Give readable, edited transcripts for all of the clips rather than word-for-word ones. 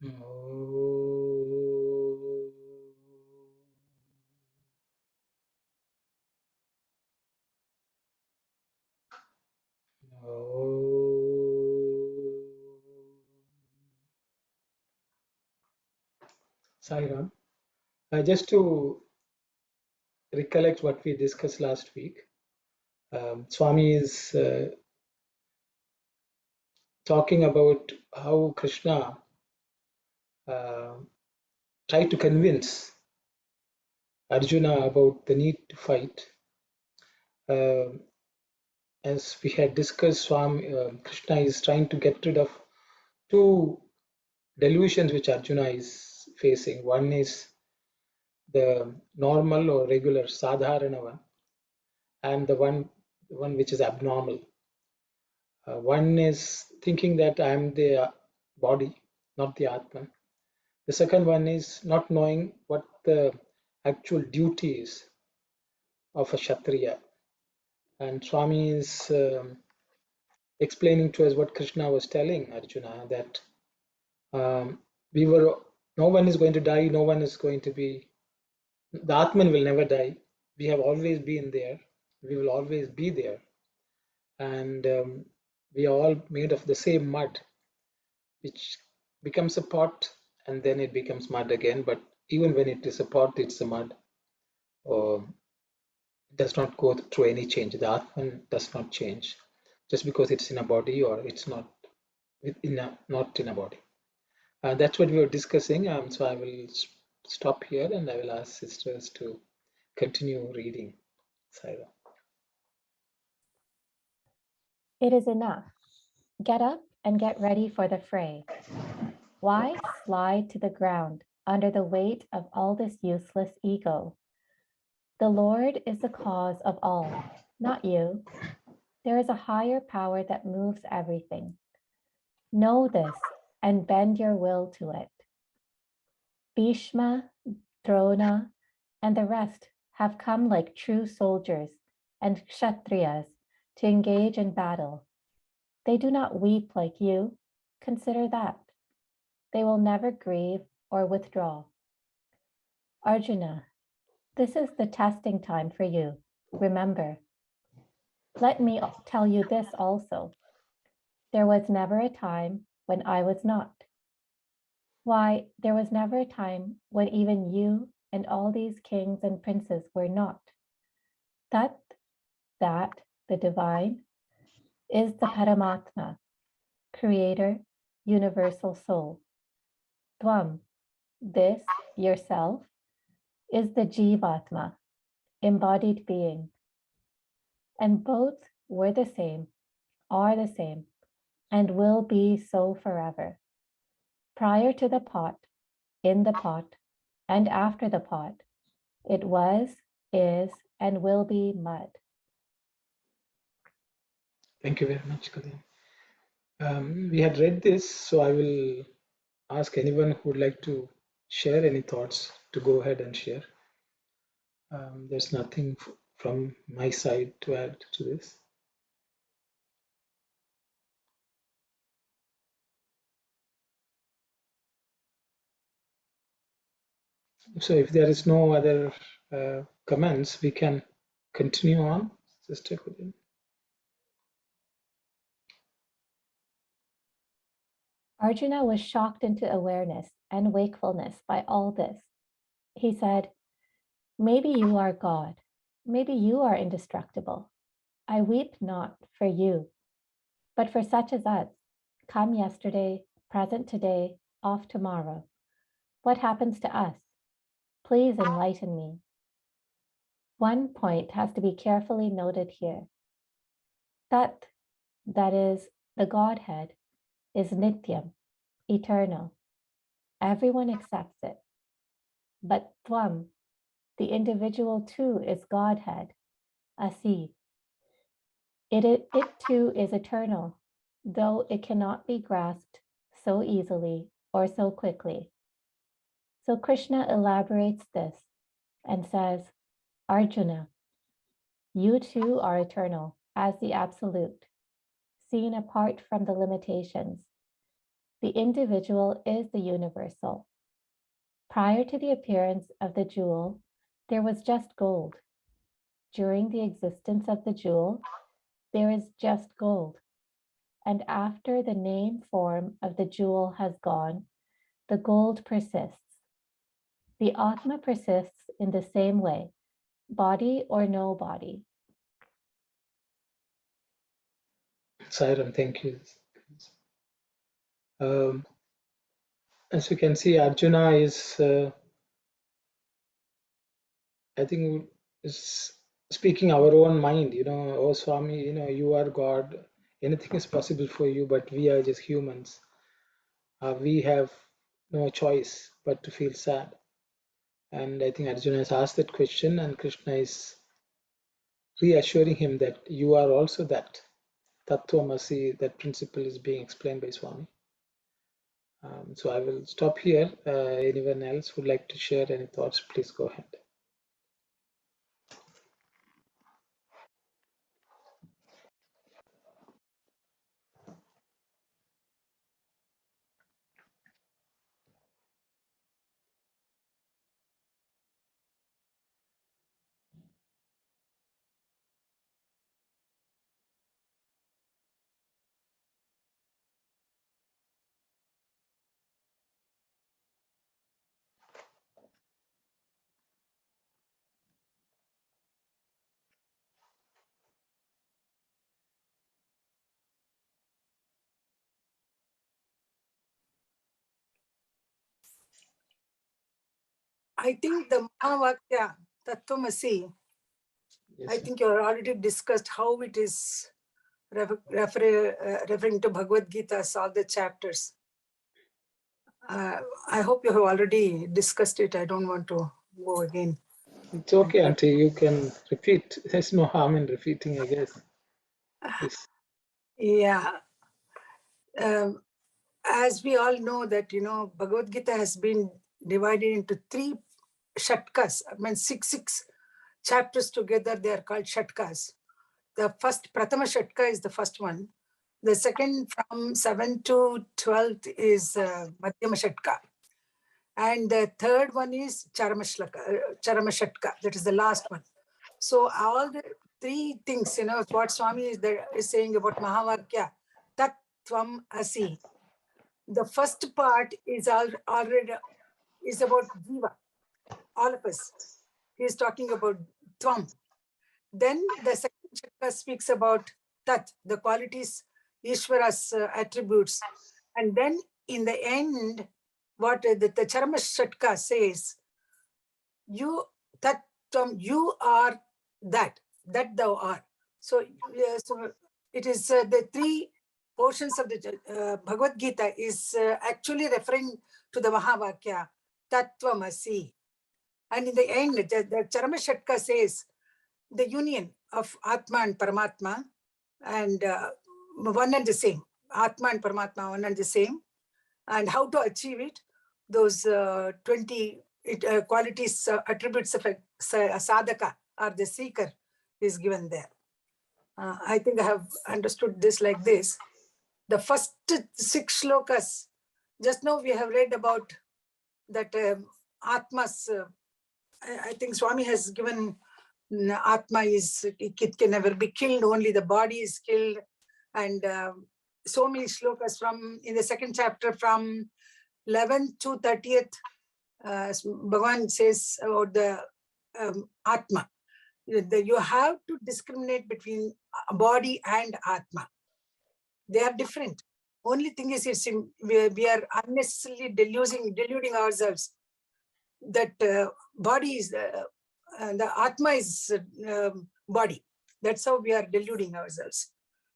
No. Sairam, just to recollect what we discussed last week, Swami is talking about how Krishna uh, tried to convince Arjuna about the need to fight. Um as we had discussed, Swami, Krishna is trying to get rid of two delusions which Arjuna is facing. One is the normal or regular sadharana one, and the one which is abnormal. One is thinking that I am the body, not the Atman. The second one is not knowing what the actual duty is of a Kshatriya. And Swami is explaining to us what Krishna was telling Arjuna, that um, we were, no one is going to die, no one is going to be, the Atman will never die. We have always been there, we will always be there. And we are all made of the same mud, which becomes a pot and then it becomes mud again. But even when it is a pot, it's a mud. Or it does not go through any change. The Atman does not change just because it's in a body or it's not not in a body. That's what we were discussing. So I will stop here and I will ask sisters to continue reading. Saira. It is enough. Get up and get ready for the fray. Why slide to the ground under the weight of all this useless ego? The Lord is the cause of all, not you. There is a higher power that moves everything. Know this and bend your will to it. Bhishma, Drona, and the rest have come like true soldiers and kshatriyas to engage in battle. They do not weep like you. Consider that. They will never grieve or withdraw. Arjuna, this is the testing time for you. Remember. Let me tell you this also. There was never a time when I was not. Why, there was never a time when even you and all these kings and princes were not. That, the divine, is the Paramatma, creator, universal soul. Tvam, this, yourself, is the Jivatma, embodied being. And both were the same, are the same, and will be so forever. Prior to the pot, in the pot, and after the pot, it was, is, and will be mud. Thank you very much, Kadin. We had read this, so I will ask anyone who would like to share any thoughts to go ahead and share. There's nothing from my side to add to this. So if there is no other comments, we can continue on, Sister Kudin. Arjuna was shocked into awareness and wakefulness by all this. He said, maybe you are God. Maybe you are indestructible. I weep not for you, but for such as us, come yesterday, present today, off tomorrow. What happens to us? Please enlighten me. One point has to be carefully noted here. That is, the Godhead, is nityam, eternal. Everyone accepts it. But Tvam, the individual too, is Godhead, Asi. It too is eternal, though it cannot be grasped so easily or so quickly. So Krishna elaborates this and says, Arjuna, you too are eternal as the absolute, seen apart from the limitations. The individual is the universal. Prior to the appearance of the jewel, there was just gold. During the existence of the jewel, there is just gold. And after the name form of the jewel has gone, the gold persists. The Atma persists in the same way, body or no body. Sairam, thank you. As you can see, Arjuna is, I think, is speaking our own mind. Oh Swami, you are God. Anything is possible for you, but we are just humans. We have no choice but to feel sad. And I think Arjuna has asked that question, and Krishna is reassuring him that you are also that. Tattvamasi, that principle is being explained by Swami. So I will stop here. Anyone else would like to share any thoughts, please go ahead. I think the Mahavakya, Tattvamasi, Yes, I think you already discussed how it is referring to Bhagavad Gita, all the chapters. I hope you have already discussed it. I don't want to go again. it's okay, Auntie. You can repeat. There's no harm in repeating, I guess. Yes. Yeah. As we all know that, Bhagavad Gita has been divided into 3 shatkas. I mean, six chapters together, they are called shatkas. The first, Pratama Shatka is the first one. The second from 7 to 12 is Madhyama Shatka. And the third one is Charama Shatka. That is the last one. So all the 3 things, what Swami is saying about Mahavakya, Tat Tvam Asi. The first part is already is about Jiva, all of us. He is talking about Tvam. Then the second chapter speaks about Tat, the qualities, Ishvara's attributes. And then in the end, what the Charama Shatka says, you, Tat, you are that thou art. So, so it is the 3 portions of the Bhagavad Gita is actually referring to the Mahavakya, Tattvamasi. And in the end, the Charama Shatka says, the union of Atma and Paramatma, and one and the same. Atma and Paramatma, one and the same. And how to achieve it, those 20 qualities, attributes of a sadhaka or the seeker is given there. I think I have understood this like this. The first 6 shlokas, just now we have read about that Atma's, I think Swami has given Atma is, it can never be killed, only the body is killed. And so many shlokas from, in the second chapter, from 11th to 30th, Bhagawan says about the Atma. You have to discriminate between body and Atma. They are different. Only thing is, we are unnecessarily deluding ourselves that body is the Atma is body. That's how we are deluding ourselves.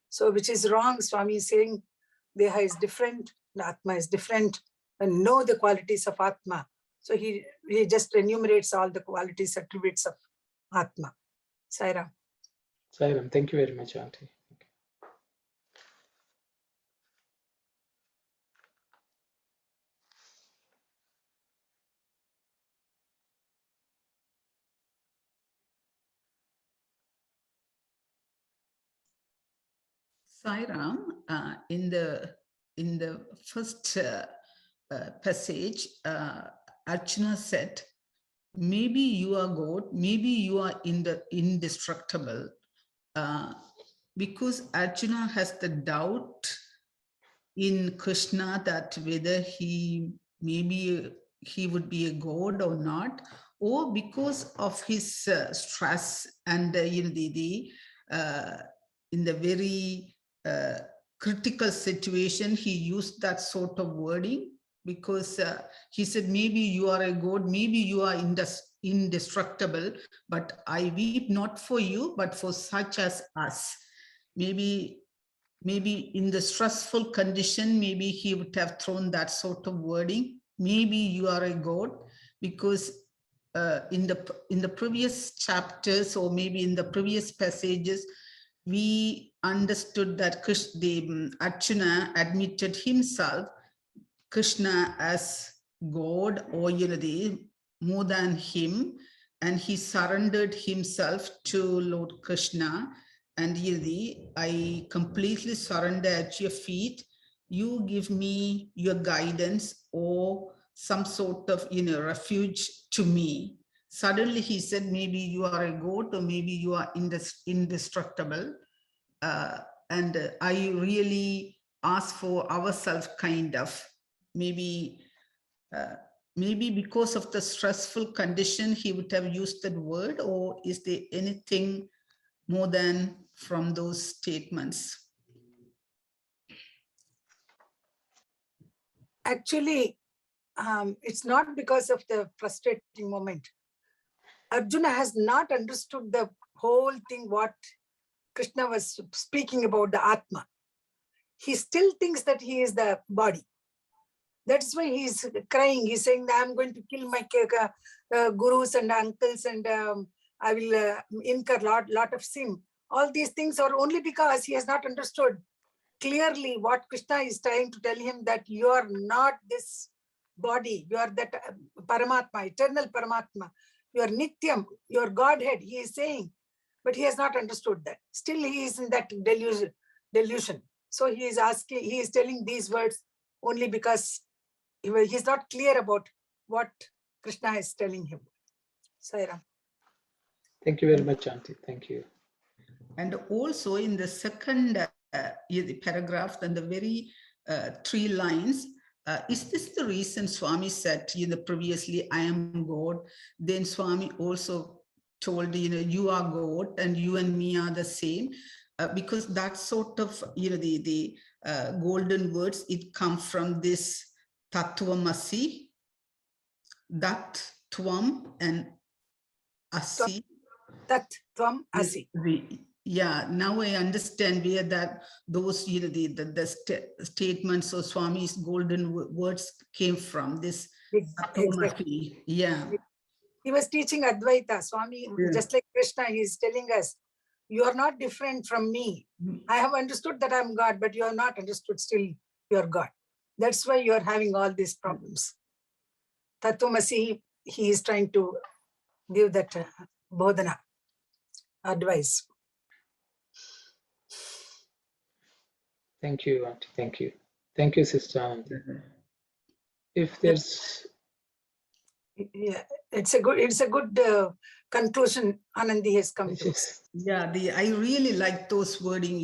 So, which is wrong. Swami is saying Deha is different, the Atma is different, and know the qualities of Atma. So he just enumerates all the qualities, attributes of Atma. Sairam. Sairam, thank you very much, Auntie. Sairam, in the in the first passage, Arjuna said, maybe you are God, maybe you are indestructible, because Arjuna has the doubt in Krishna that whether he would be a god or not, or because of his stress and in the very critical situation, he used that sort of wording, because he said, maybe you are a god, maybe you are indestructible, but I weep not for you, but for such as us. Maybe in the stressful condition, maybe he would have thrown that sort of wording. Maybe you are a god, because in the previous chapters, or maybe in the previous passages, we understood that Arjuna admitted himself, Krishna, as God, or more than him, and he surrendered himself to Lord Krishna. And I completely surrender at your feet. You give me your guidance or some sort of refuge to me. Suddenly he said, maybe you are a god, or maybe you are indestructible. And I really ask for ourselves, kind of, maybe because of the stressful condition, he would have used that word, or is there anything more than from those statements? Actually, it's not because of the frustrating moment. Arjuna has not understood the whole thing, what Krishna was speaking about, the Atma. He still thinks that he is the body. That's why he's crying. He's saying that I'm going to kill my gurus and uncles, and I will incur lot of sin. All these things are only because he has not understood clearly what Krishna is trying to tell him, that you are not this body. You are that Paramatma, eternal Paramatma. You are Nityam, your Godhead, he is saying. But he has not understood that. Still he is in that delusion. So he is telling these words only because he's not clear about what Krishna is telling him. Sairam. Thank you very much, Auntie. Thank you. And also in the second paragraph, and the very 3 lines, is this the reason Swami said, previously, I am God? Then Swami also told, you are God and you and me are the same, because that sort of, the golden words, it comes from this Tattvamasi, that Tvam and Asi. Tat Tvam Asi. Yeah, now I understand where that those the statements of Swami's golden words came from. This Exactly. Yeah, he was teaching Advaita. Swami, just like Krishna, he is telling us, you are not different from me. I have understood that I'm God, but you are not understood still you are God. That's why you are having all these problems. Tattvamasi, he is trying to give that bodhana, advice. Thank you, Auntie. Thank you. Thank you, Sister Auntie. If there's... Yeah, it's a good conclusion Anandi has come to. Yeah, I really like those wording,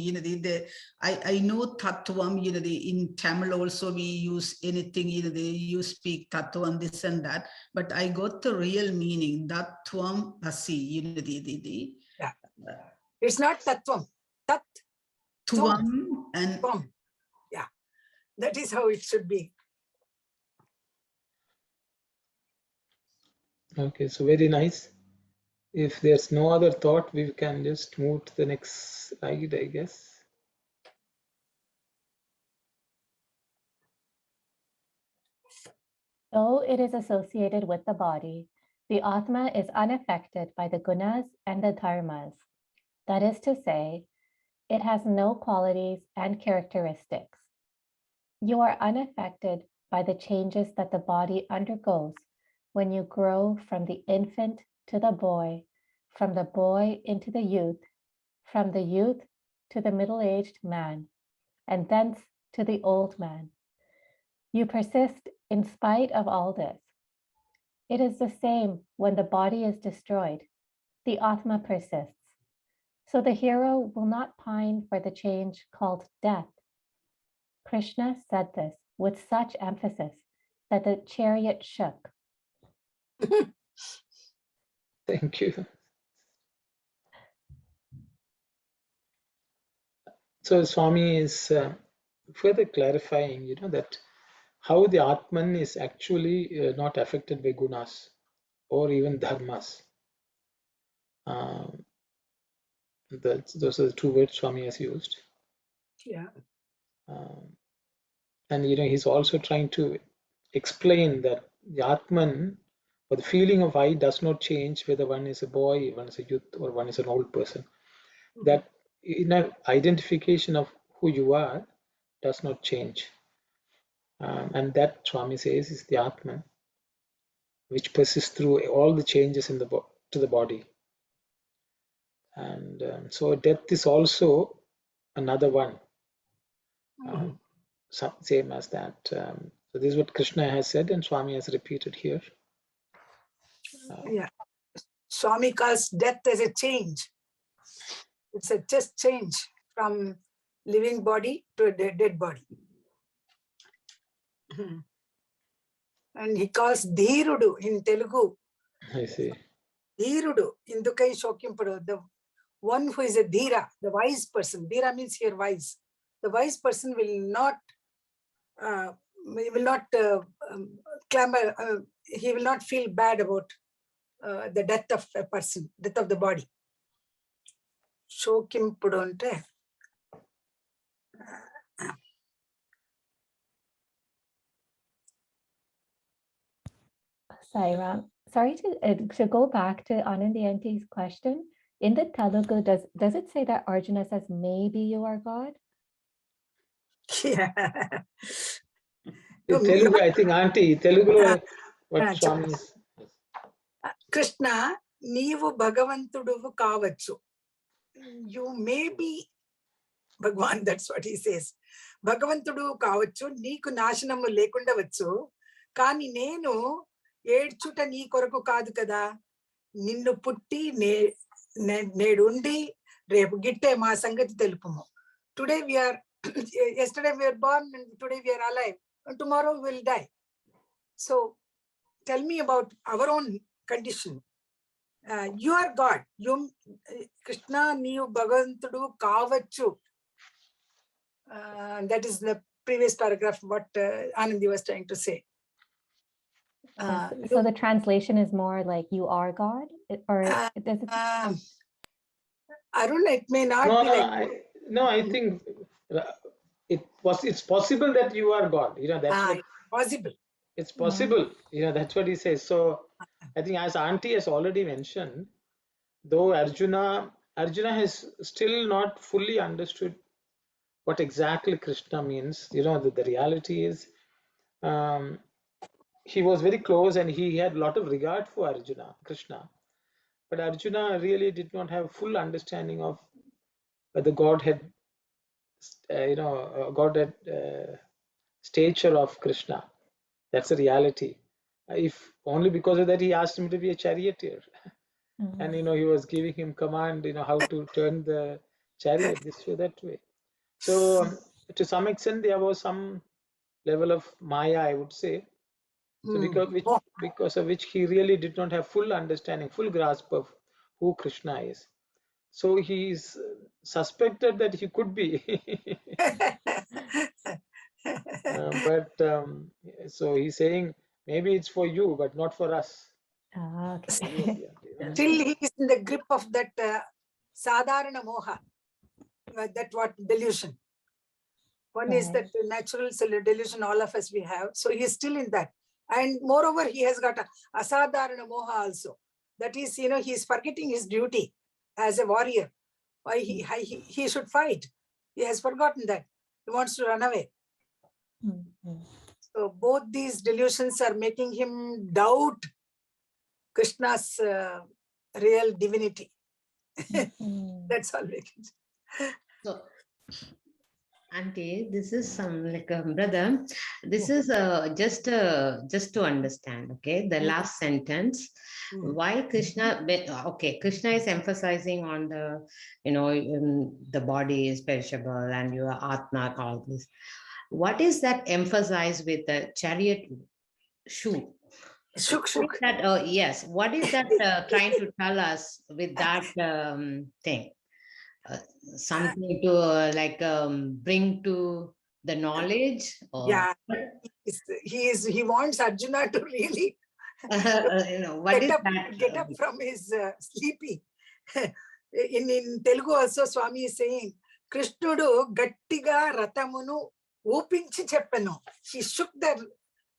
I know Tattvam, in Tamil also we use anything, you speak Tattvam, this and that, but I got the real meaning, Tattvam Asi, yeah. It's not Tattvam, Tat Tvam and Tvam. Yeah, that is how it should be. Okay, so very nice. If there's no other thought, we can just move to the next slide, I guess. Though it is associated with the body, the Atma is unaffected by the gunas and the dharmas. That is to say, it has no qualities and characteristics. You are unaffected by the changes that the body undergoes when you grow from the infant to the boy, from the boy into the youth, from the youth to the middle-aged man, and thence to the old man. You persist in spite of all this. It is the same when the body is destroyed. The Atma persists. So the hero will not pine for the change called death. Krishna said this with such emphasis that the chariot shook. Thank you. So Swami is further clarifying, that how the Atman is actually not affected by gunas or even dharmas. Those are the two words Swami has used. Yeah. And he's also trying to explain that the Atman, or the feeling of I, does not change whether one is a boy, one is a youth, or one is an old person. That inner identification of who you are does not change. And that, Swami says, is the Atman, which persists through all the changes in to the body. And so death is also another one, same as that. So this is what Krishna has said, and Swami has repeated here. Yeah. Swami calls death as a change. It's a just change from living body to a dead body. And he calls Dhirudu in Telugu. I see. Dhirudu, Indukai Shokyampudu, the one who is a Dhira, the wise person. Dhira means here wise. The wise person will not clamor, he will not feel bad about the death of a person, death of the body. Shokyampudu ante. Sairam, sorry to go back to Anandiyanti's question. In the Telugu, does it say that Arjuna says, maybe you are God? Yeah. In Telugu, I think, Auntie, Telugu, what Swami is. Krishna, Neevu Bhagavantudu Kavachu. You may be Bhagavan, that's what he says. Bhagavantudu Kavachu, Neeku Nashanamu Lekunda Vachu, Kani Nenu, Edchuta Nee Koraku Kadu Kada, Ninnu Putti, Nedundi, Repu Gitte Ma Sangati Telupumu. Today we are, yesterday we were born and today we are alive, and tomorrow we will die. So tell me about our own condition. You are God. You, Krishna, Neevu Bhagavantudu Kavachu. That is the previous paragraph, what Anandi was trying to say. So the translation is more like you are God? Or does it? Arun, it may not be like... I think it's possible that you are God. That's what... Possible. It's possible. That's what he says. So I think, as Auntie has already mentioned, though Arjuna has still not fully understood what exactly Krishna means. The reality is, he was very close and he had a lot of regard for Krishna. But Arjuna really did not have full understanding of the Godhead, Godhead stature of Krishna. That's the reality. If only because of that, he asked him to be a charioteer. And, he was giving him command, how to turn the chariot this way, that way. So to some extent, there was some level of Maya, I would say. So because of which he really did not have full understanding, full grasp of who Krishna is. So he is suspected that he could be. But so he's saying, maybe it's for you, but not for us. Okay. Still he is in the grip of that Sadharana Moha, that what delusion. One is that natural delusion all of us we have. So he is still in that. And moreover, he has got a Asadharana Moha also. That is, he is forgetting his duty as a warrior. Why he should fight. He has forgotten that. He wants to run away. So both these delusions are making him doubt Krishna's real divinity. That's all we can say. So Auntie, this is some like a brother. This is just to understand. Okay, the last sentence. Why Krishna? Okay, Krishna is emphasizing on the, the body is perishable and your atma, all this. What is that emphasized with the chariot shoe? Shuk, shuk. That, yes. What is that trying to tell us with that thing? Something to bring to the knowledge, or Yeah, he wants Arjuna to really what is get that? up from his sleepy. in Telugu also Swami is saying, Krishnudu gattiga ratamunu upinchi cheppanu. He shook the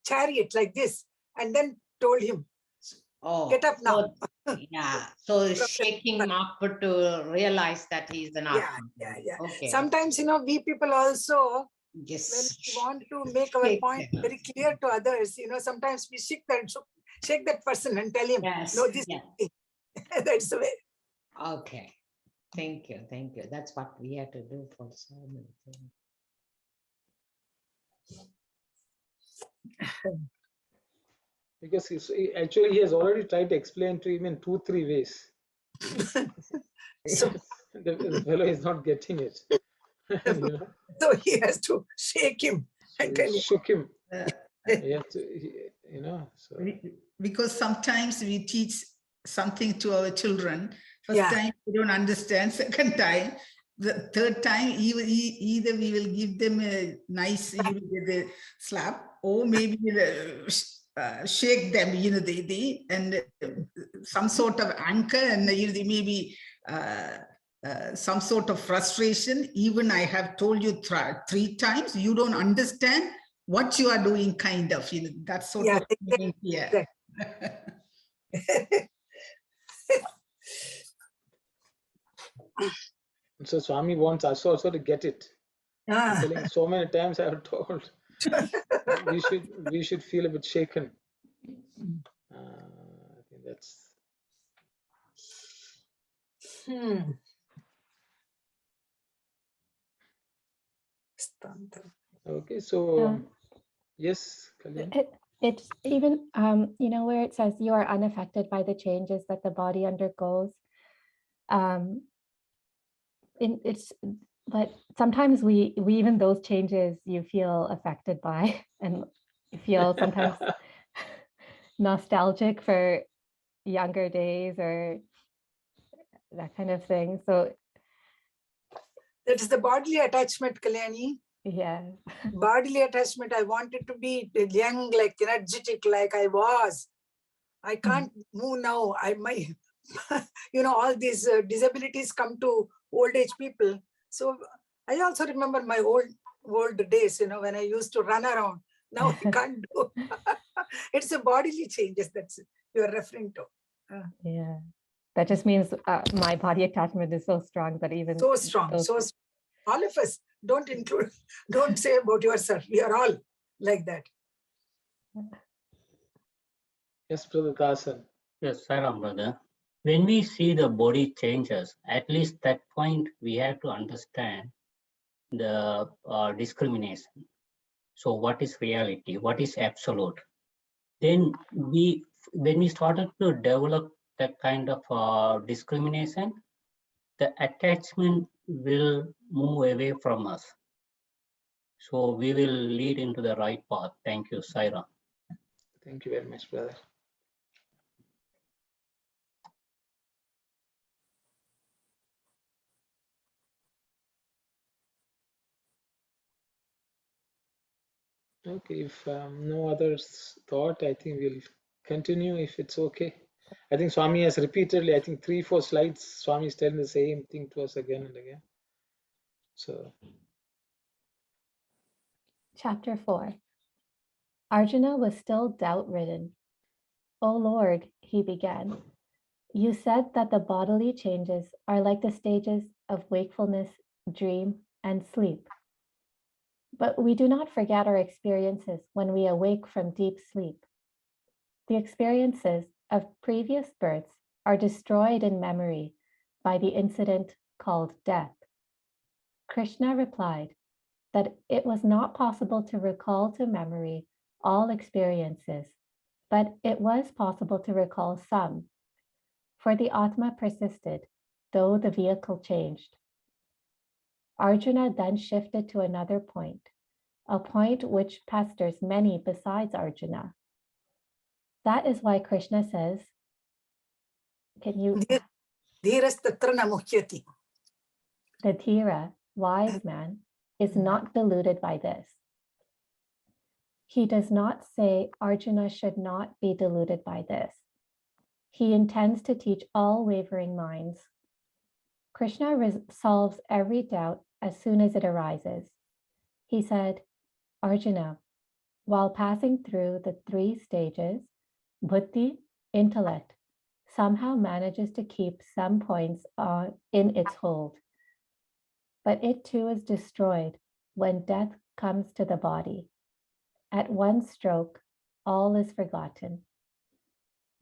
chariot like this and then told him, get up now. Yeah, so shaking him up to realize that he's an Atma. Yeah. Okay. Sometimes, we people also, Yes. when we want to make our point very clear to others, sometimes we shake that person and tell him, yes. no, this that's the way. Okay. Thank you. That's what we have to do for so many things. Because he has already tried to explain to him in 2-3 ways. So the fellow is not getting it. So he has to shake him and tell him. Shook him. So. Because sometimes we teach something to our children. First time we don't understand. Second time, the third time, either we will give them a nice slap, or maybe shake them, and some sort of anchor, and maybe some sort of frustration. Even I have told you 3 times, you don't understand what you are doing, kind of, that sort of thing. Yeah. So Swami wants us also to get it. Telling so many times I have told we should feel a bit shaken. I think that's. Okay, so yes, Kalyan. It's even where it says you are unaffected by the changes that the body undergoes. But sometimes we even those changes you feel affected by, and you feel sometimes nostalgic for younger days or that kind of thing. So that is the bodily attachment, Kalyani. Yeah. Bodily attachment. I wanted to be young, like energetic, like I was. I can't move now. All these disabilities come to old age people. So I also remember my old days, when I used to run around. Now I can't do. It's a bodily changes that you're referring to. Yeah. That just means my body attachment is so strong that even so strong. All of us, don't say about yourself. We are all like that. Yes, Brother Dasan. Yes, Saram, brother. When we see the body changes, at least that point we have to understand the discrimination. So what is reality? What is absolute? Then when we started to develop that kind of discrimination, the attachment will move away from us. So we will lead into the right path. Thank you, Saira. Thank you very much, brother. Okay, if no others thought, I think we'll continue if it's okay. I think Swami has repeatedly, I think 3-4 slides, Swami is telling the same thing to us again and again. So. Chapter 4. Arjuna was still doubt-ridden. O Lord, he began, you said that the bodily changes are like the stages of wakefulness, dream, and sleep. But we do not forget our experiences when we awake from deep sleep. The experiences of previous births are destroyed in memory by the incident called death. Krishna replied, that it was not possible to recall to memory all experiences, but it was possible to recall some, for the Atma persisted, though the vehicle changed. Arjuna then shifted to another point, a point which pesters many besides Arjuna. That is why Krishna says, can you? Dhirastatra na muhyati. The Dhira, wise man, is not deluded by this. He does not say Arjuna should not be deluded by this. He intends to teach all wavering minds. Krishna solves every doubt as soon as it arises. He said, Arjuna, while passing through the 3 stages, buddhi, intellect, somehow manages to keep some points in its hold. But it too is destroyed when death comes to the body. At one stroke, all is forgotten.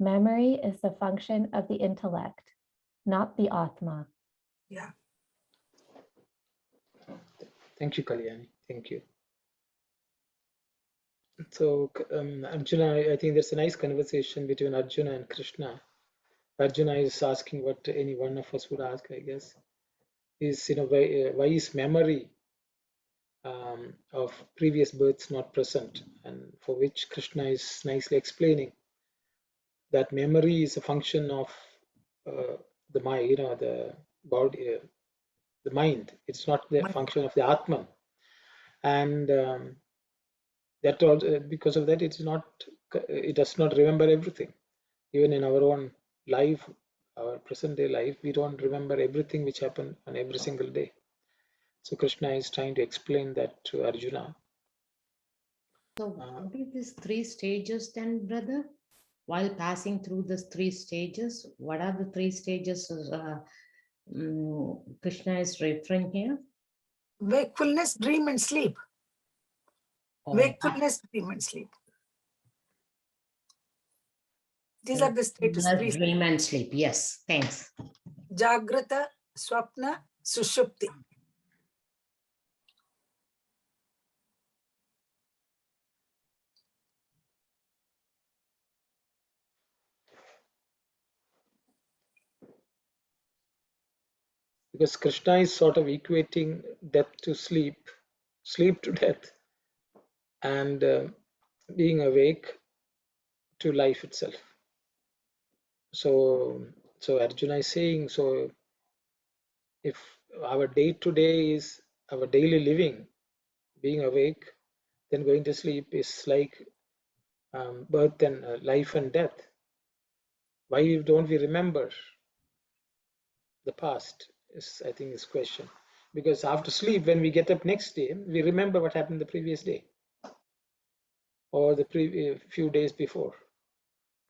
Memory is the function of the intellect, not the Atma. Yeah. Thank you, Kalyani. Thank you. So, Arjuna, I think there's a nice conversation between Arjuna and Krishna. Arjuna is asking what any one of us would ask, I guess, is, why is memory of previous births not present? And for which Krishna is nicely explaining that memory is a function of the mind, the body, the mind. It's not the function of the Atman. And that also, because of that, it does not remember everything. Even in our own life, our present day life, we don't remember everything which happened on every single day. So Krishna is trying to explain that to Arjuna. So what are these 3 stages then, brother? While passing through the 3 stages, what are the 3 stages Krishna is referring here? Wakefulness, dream, and sleep. Oh. Wakefulness, dream, and sleep. These are the stages. Dream and sleep. Yes, thanks. Jagrata, Swapna, Sushupti. Because Krishna is sort of equating death to sleep, sleep to death, and being awake to life itself. So Arjuna is saying, so if our day-to-day is our daily living, being awake, then going to sleep is like birth and life and death. Why don't we remember the past is, I think, his question. Because after sleep, when we get up next day, we remember what happened the previous day or the few days before.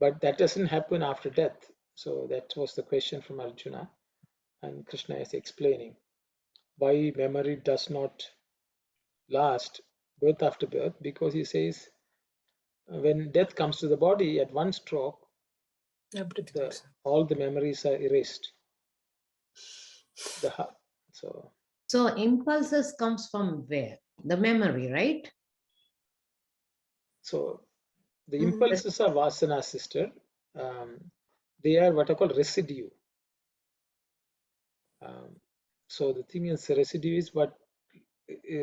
But that doesn't happen after death. So that was the question from Arjuna. And Krishna is explaining why memory does not last birth after birth, because he says when death comes to the body at one stroke, all the memories are erased. So impulses comes from where? The memory, right? So the impulses are vasana, sister. They are what I call residue. So the thing is, the residue is what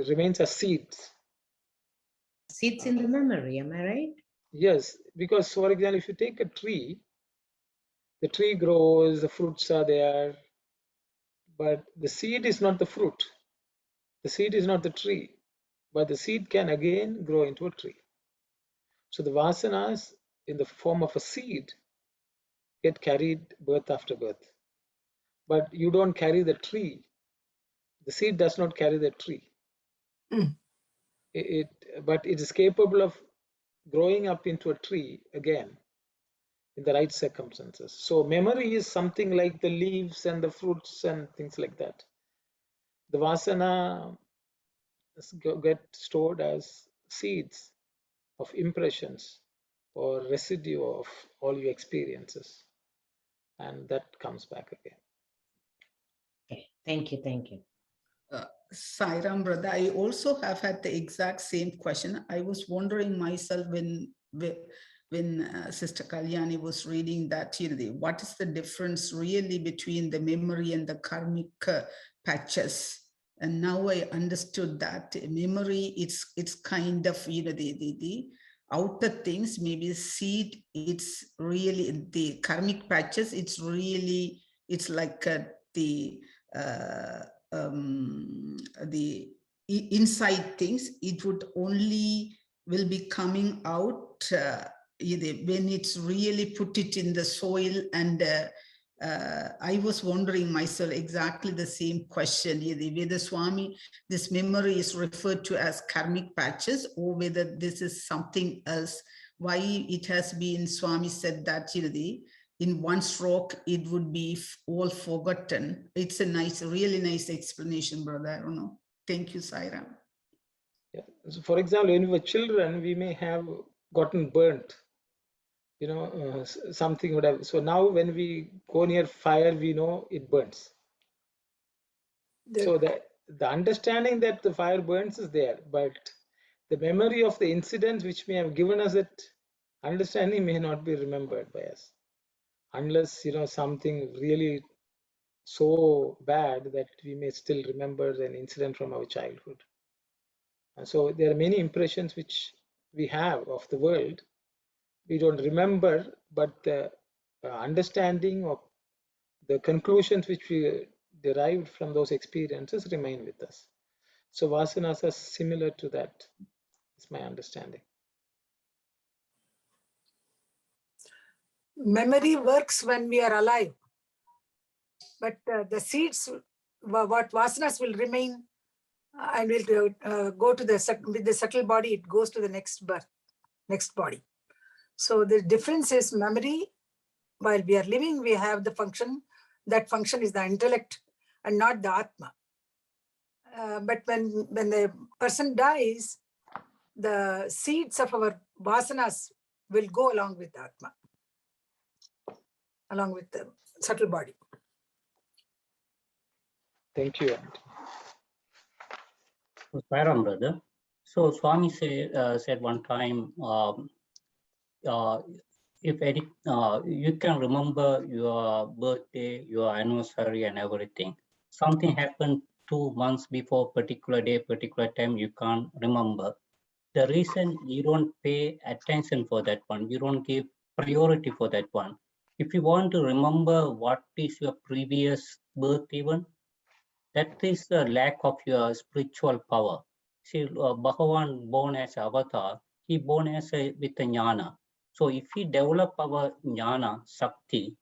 remains as seeds. Seeds in the memory, am I right? Yes, because for example, if you take a tree, the tree grows, the fruits are there, but the seed is not the fruit. The seed is not the tree, but the seed can again grow into a tree. So the vasanas in the form of a seed get carried birth after birth. But you don't carry the tree. The seed does not carry the tree. But it is capable of growing up into a tree again in the right circumstances. So memory is something like the leaves and the fruits and things like that. The vasana get stored as seeds of impressions or residue of all your experiences, and that comes back again. Okay, thank you. Sairam brother, I also have had the exact same question. I was wondering myself when Sister Kalyani was reading that, what is the difference really between the memory and the karmic patches? And now I understood that memory, it's kind of, the outer things, maybe seed, it's really the karmic patches, it's really, it's like the inside things, it would only will be coming out when it's really put it in the soil. And I was wondering myself exactly the same question, whether Swami, this memory is referred to as karmic patches, or whether this is something else. Why it has been, Swami said that, in one stroke, it would be all forgotten. It's a nice, really nice explanation, brother. I don't know. Thank you, Sairam. Yeah. So for example, when we were children, we may have gotten burnt. Something would have. So now when we go near fire, we know it burns. So the understanding that the fire burns is there, but the memory of the incidents which may have given us that understanding may not be remembered by us, unless something really so bad that we may still remember an incident from our childhood. And so there are many impressions which we have of the world we don't remember, but the understanding of the conclusions which we derived from those experiences remain with us. So vasanas are similar to that, is my understanding. Memory works when we are alive, but the seeds, what vasanas will remain and will go to with the subtle body, it goes to the next birth, next body. So the difference is memory, while we are living, we have the function. That function is the intellect and not the Atma. But when the person dies, the seeds of our vasanas will go along with the Atma, along with the subtle body. Thank you. Sairam, brother. So Swami said one time, if you can remember your birthday, your anniversary and everything, something happened 2 months before particular day, particular time, you can't remember. The reason you don't pay attention for that one, you don't give priority for that one. If you want to remember what is your previous birth even, that is the lack of your spiritual power. See, Bhagawan born as avatar, he born as with a jnana. So if we develop our jnana, Shakti,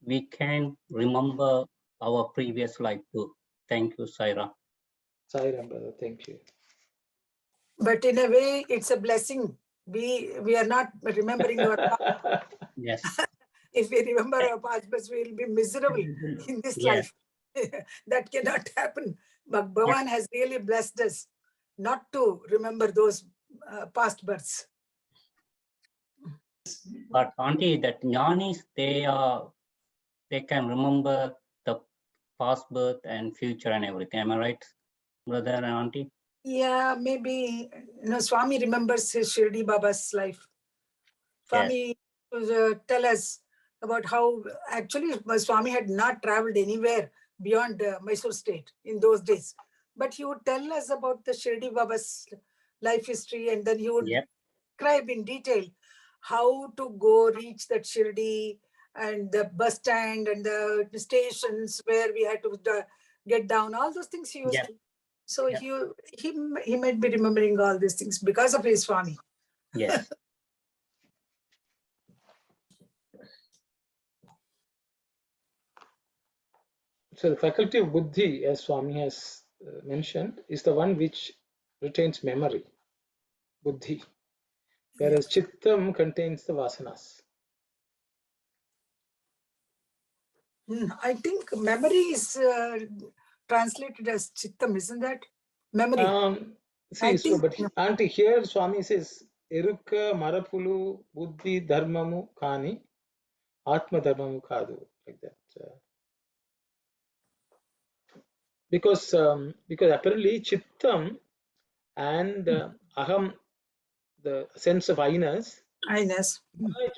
we can remember our previous life too. Thank you, Saira. Sairam, brother, thank you. But in a way, it's a blessing. We are not remembering our past. Yes. If we remember our past, but we will be miserable in this life. That cannot happen. But Bhagavan has really blessed us not to remember those past births. But auntie, that jnanis, they can remember the past birth and future and everything. Am I right, brother and auntie? Yeah, maybe Swami remembers his Shirdi Baba's life. Swami tell us about how actually Swami had not traveled anywhere beyond Mysore state in those days. But he would tell us about the Shirdi Baba's life history, and then he would describe in detail how to go reach that Shirdi and the bus stand and the stations where we had to get down. All those things he used to. So he might be remembering all these things because of his Swami. Yes. So the faculty of buddhi, as Swami has mentioned, is the one which retains memory, buddhi, whereas chittam contains the vasanas. I think memory is translated as chittam, isn't that? Memory. See, so, but auntie, here Swami says, Eruka marapulu buddhi dharmamu kani, atma dharmamu kadu, like that. because apparently Chittam and Aham, the sense of I-ness,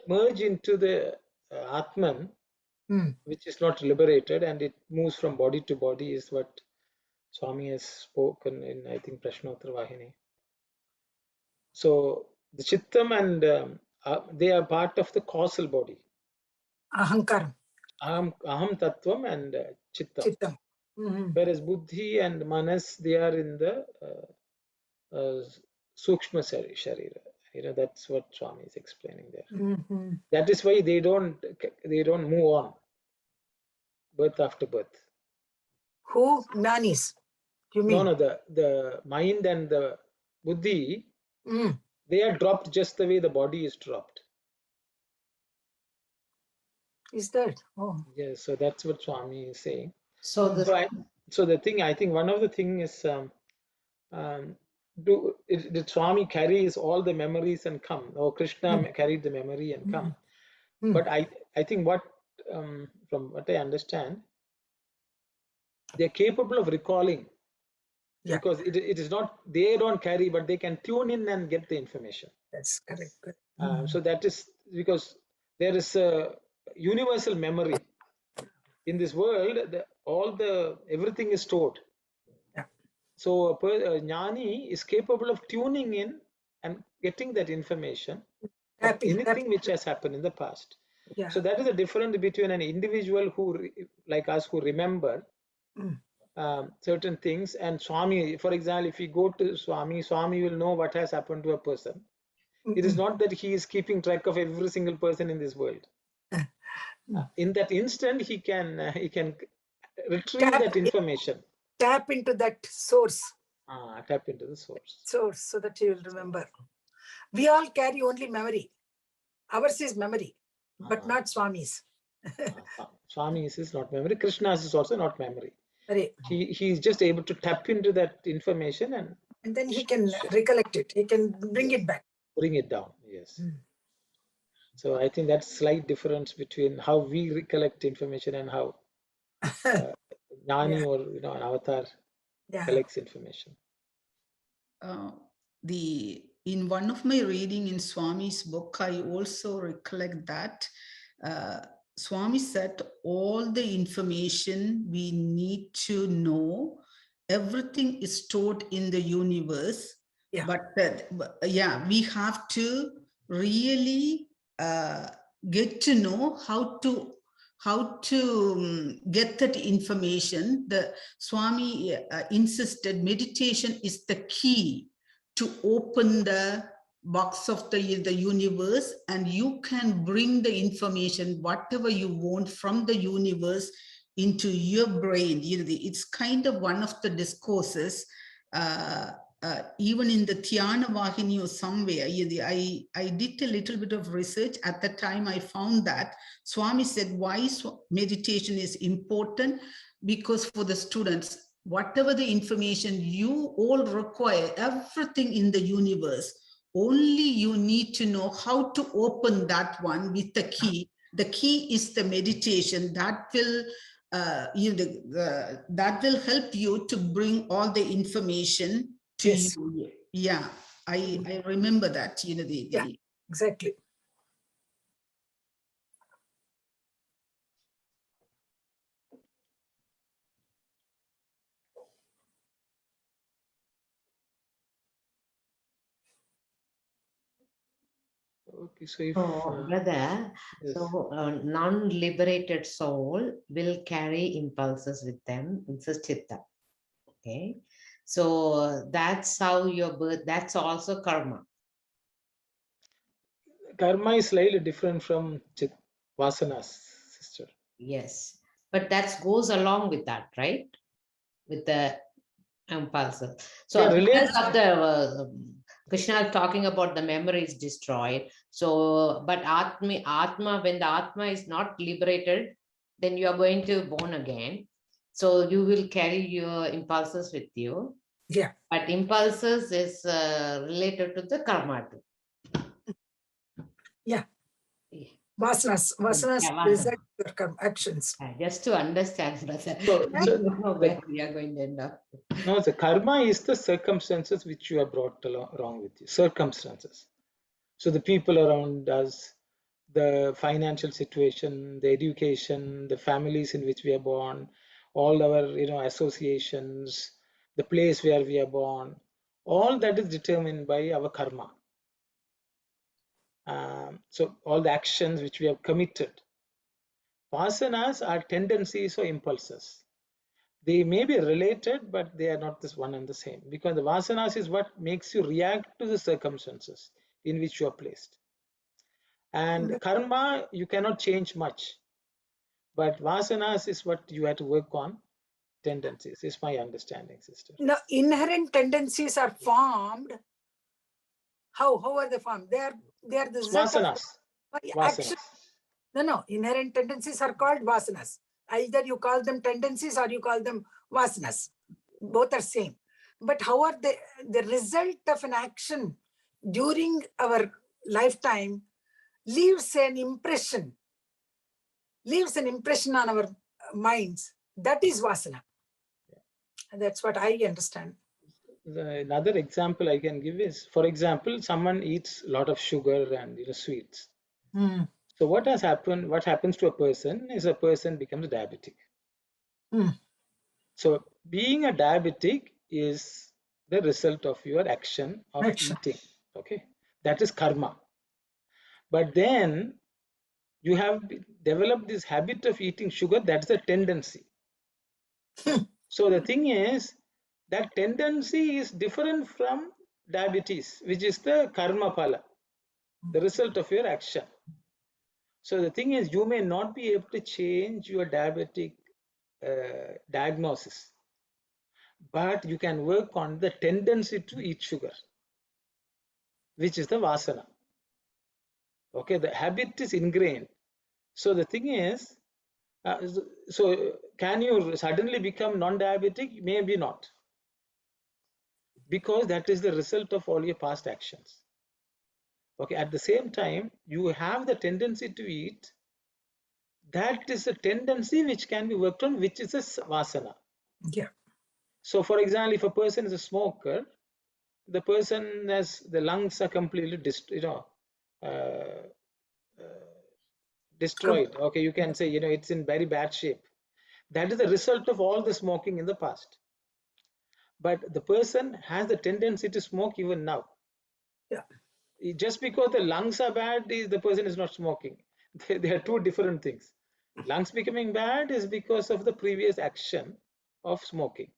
merge into the Atman, which is not liberated, and it moves from body to body, is what Swami has spoken in, I think, Prashnottara Vahini. So the Chittam and they are part of the causal body. Ahankar. Aham Tattvam and Chittam. Chittam. Whereas Buddhi and Manas, they are in the Sukshma Sharira. That's what Swami is explaining there. That is why they don't move on birth after birth. Who? Nanis. You mean? No, the mind and the Buddhi, they are dropped just the way the body is dropped. Is that? Oh. Yes, so that's what Swami is saying. So the So the thing, I think one of the thing is, did Swami carries all the memories and come, or Krishna carried the memory and come? But I think from what I understand, they're capable of recalling, because it is not, they don't carry, but they can tune in and get the information. That's correct. So that is because there is a universal memory in this world. Everything is stored. So a jnani is capable of tuning in and getting that information of anything which has happened in the past. So that is the difference between an individual who, like us, who remember certain things, and Swami. For example, if we go to Swami, Swami will know what has happened to a person. It is not that he is keeping track of every single person in this world. In that instant, he can retrieve that information. Tap into that source. Tap into the source. So that he will remember. We all carry only memory. Ours is memory, but not Swami's. Swami's is not memory. Krishna's is also not memory. He is just able to tap into that information, and then he can recollect it. He can bring it back. Bring it down, yes. So I think that's slight difference between how we recollect information and how Jnani or an avatar collects information. In one of my reading in Swami's book, I also recollect that Swami said all the information we need to know, everything is stored in the universe. But we have to really get to know how to get that information. The Swami insisted meditation is the key to open the box of the universe, and you can bring the information, whatever you want from the universe, into your brain. It's kind of one of the discourses, even in the Geetha Vahini or somewhere. I did a little bit of research. At the time, I found that Swami said why meditation is important, because for the students, whatever the information you all require, everything in the universe, only you need to know how to open that one with the key. The key is the meditation that will that will help you to bring all the information to you. Yeah, I remember that. Exactly. Okay, so if brother, yes. So non-liberated soul will carry impulses with them. It's a chitta. Okay, so that's how your birth. That's also karma. Karma is slightly different from vasanas, sister. Yes, but that goes along with that, right? With the impulses. So because of the Krishna talking about the memory is destroyed. So, but Atma, when the Atma is not liberated, then you are going to born again. So you will carry your impulses with you. Yeah. But impulses is related to the karma too. Yeah. Vasanas. Vasanas Yeah, result your actions. just to understand, brother. So, I don't know where we are going to end up. no, the karma is the circumstances which you have brought along with you. Circumstances. So the people around us, the financial situation, the education, the families in which we are born, all our associations, the place where we are born, all that is determined by our karma. So all the actions which we have committed. Vasanas are tendencies or impulses. They may be related, but they are not this one and the same, because the vasanas is what makes you react to the circumstances in which you are placed. And karma, you cannot change much, but vasanas is what you have to work on. Tendencies is my understanding, sister. Now, inherent tendencies are formed. How are they formed? They are the result Vasanas. of action. Vasanas. No. Inherent tendencies are called vasanas. Either you call them tendencies or you call them vasanas. Both are same. But how are they the result of an action during our lifetime leaves an impression on our minds. That is vasana. And that's what I understand. Another example I can give is, for example, someone eats a lot of sugar and sweets. So what happens to a person is a person becomes diabetic. So being a diabetic is the result of your action of eating. Okay, that is karma. But then you have developed this habit of eating sugar. That's a tendency. So the thing is, that tendency is different from diabetes, which is the karma phala, the result of your action. So the thing is, you may not be able to change your diabetic diagnosis, but you can work on the tendency to eat sugar, which is the vasana. Okay, the habit is ingrained. So the thing is, so can you suddenly become non-diabetic? Maybe not, because that is the result of all your past actions. Okay, at the same time, you have the tendency to eat. That is a tendency which can be worked on, which is a vasana. Yeah. So for example, if a person is a smoker, the person has the lungs are completely destroyed. Okay, you can say it's in very bad shape. That is the result of all the smoking in the past. But the person has the tendency to smoke even now. Yeah. Just because the lungs are bad, the person is not smoking. They are two different things. Lungs becoming bad is because of the previous action of smoking.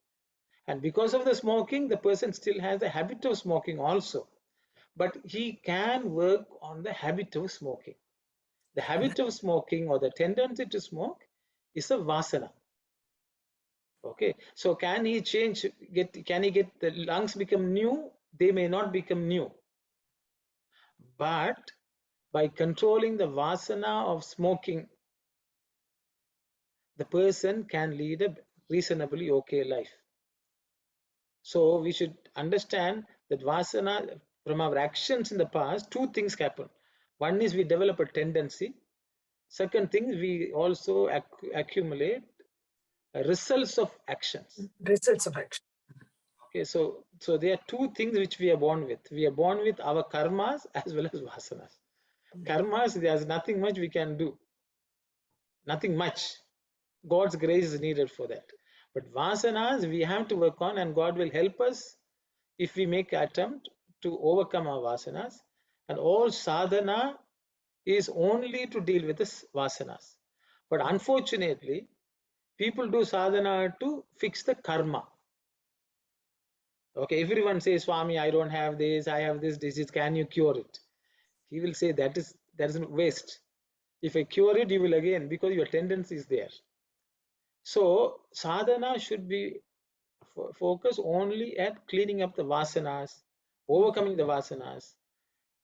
And because of the smoking, the person still has the habit of smoking also. But he can work on the habit of smoking. The habit of smoking or the tendency to smoke is a vasana. Okay, so can he change? Can he get the lungs become new? They may not become new, but by controlling the vasana of smoking, the person can lead a reasonably okay life. So we should understand that vasana, from our actions in the past, two things happen. One is we develop a tendency. Second thing, we also accumulate results of actions. Results of action. Okay, so there are two things which we are born with. We are born with our karmas as well as vasanas. Karmas, there's nothing much we can do. Nothing much. God's grace is needed for that. But vasanas, we have to work on, and God will help us if we make an attempt to overcome our vasanas. And all sadhana is only to deal with the vasanas. But unfortunately, people do sadhana to fix the karma. Okay, everyone says, Swami, I don't have this, I have this disease, can you cure it? He will say that is waste. If I cure it, you will again, because your tendency is there. So sadhana should be focused only at cleaning up the vasanas, overcoming the vasanas,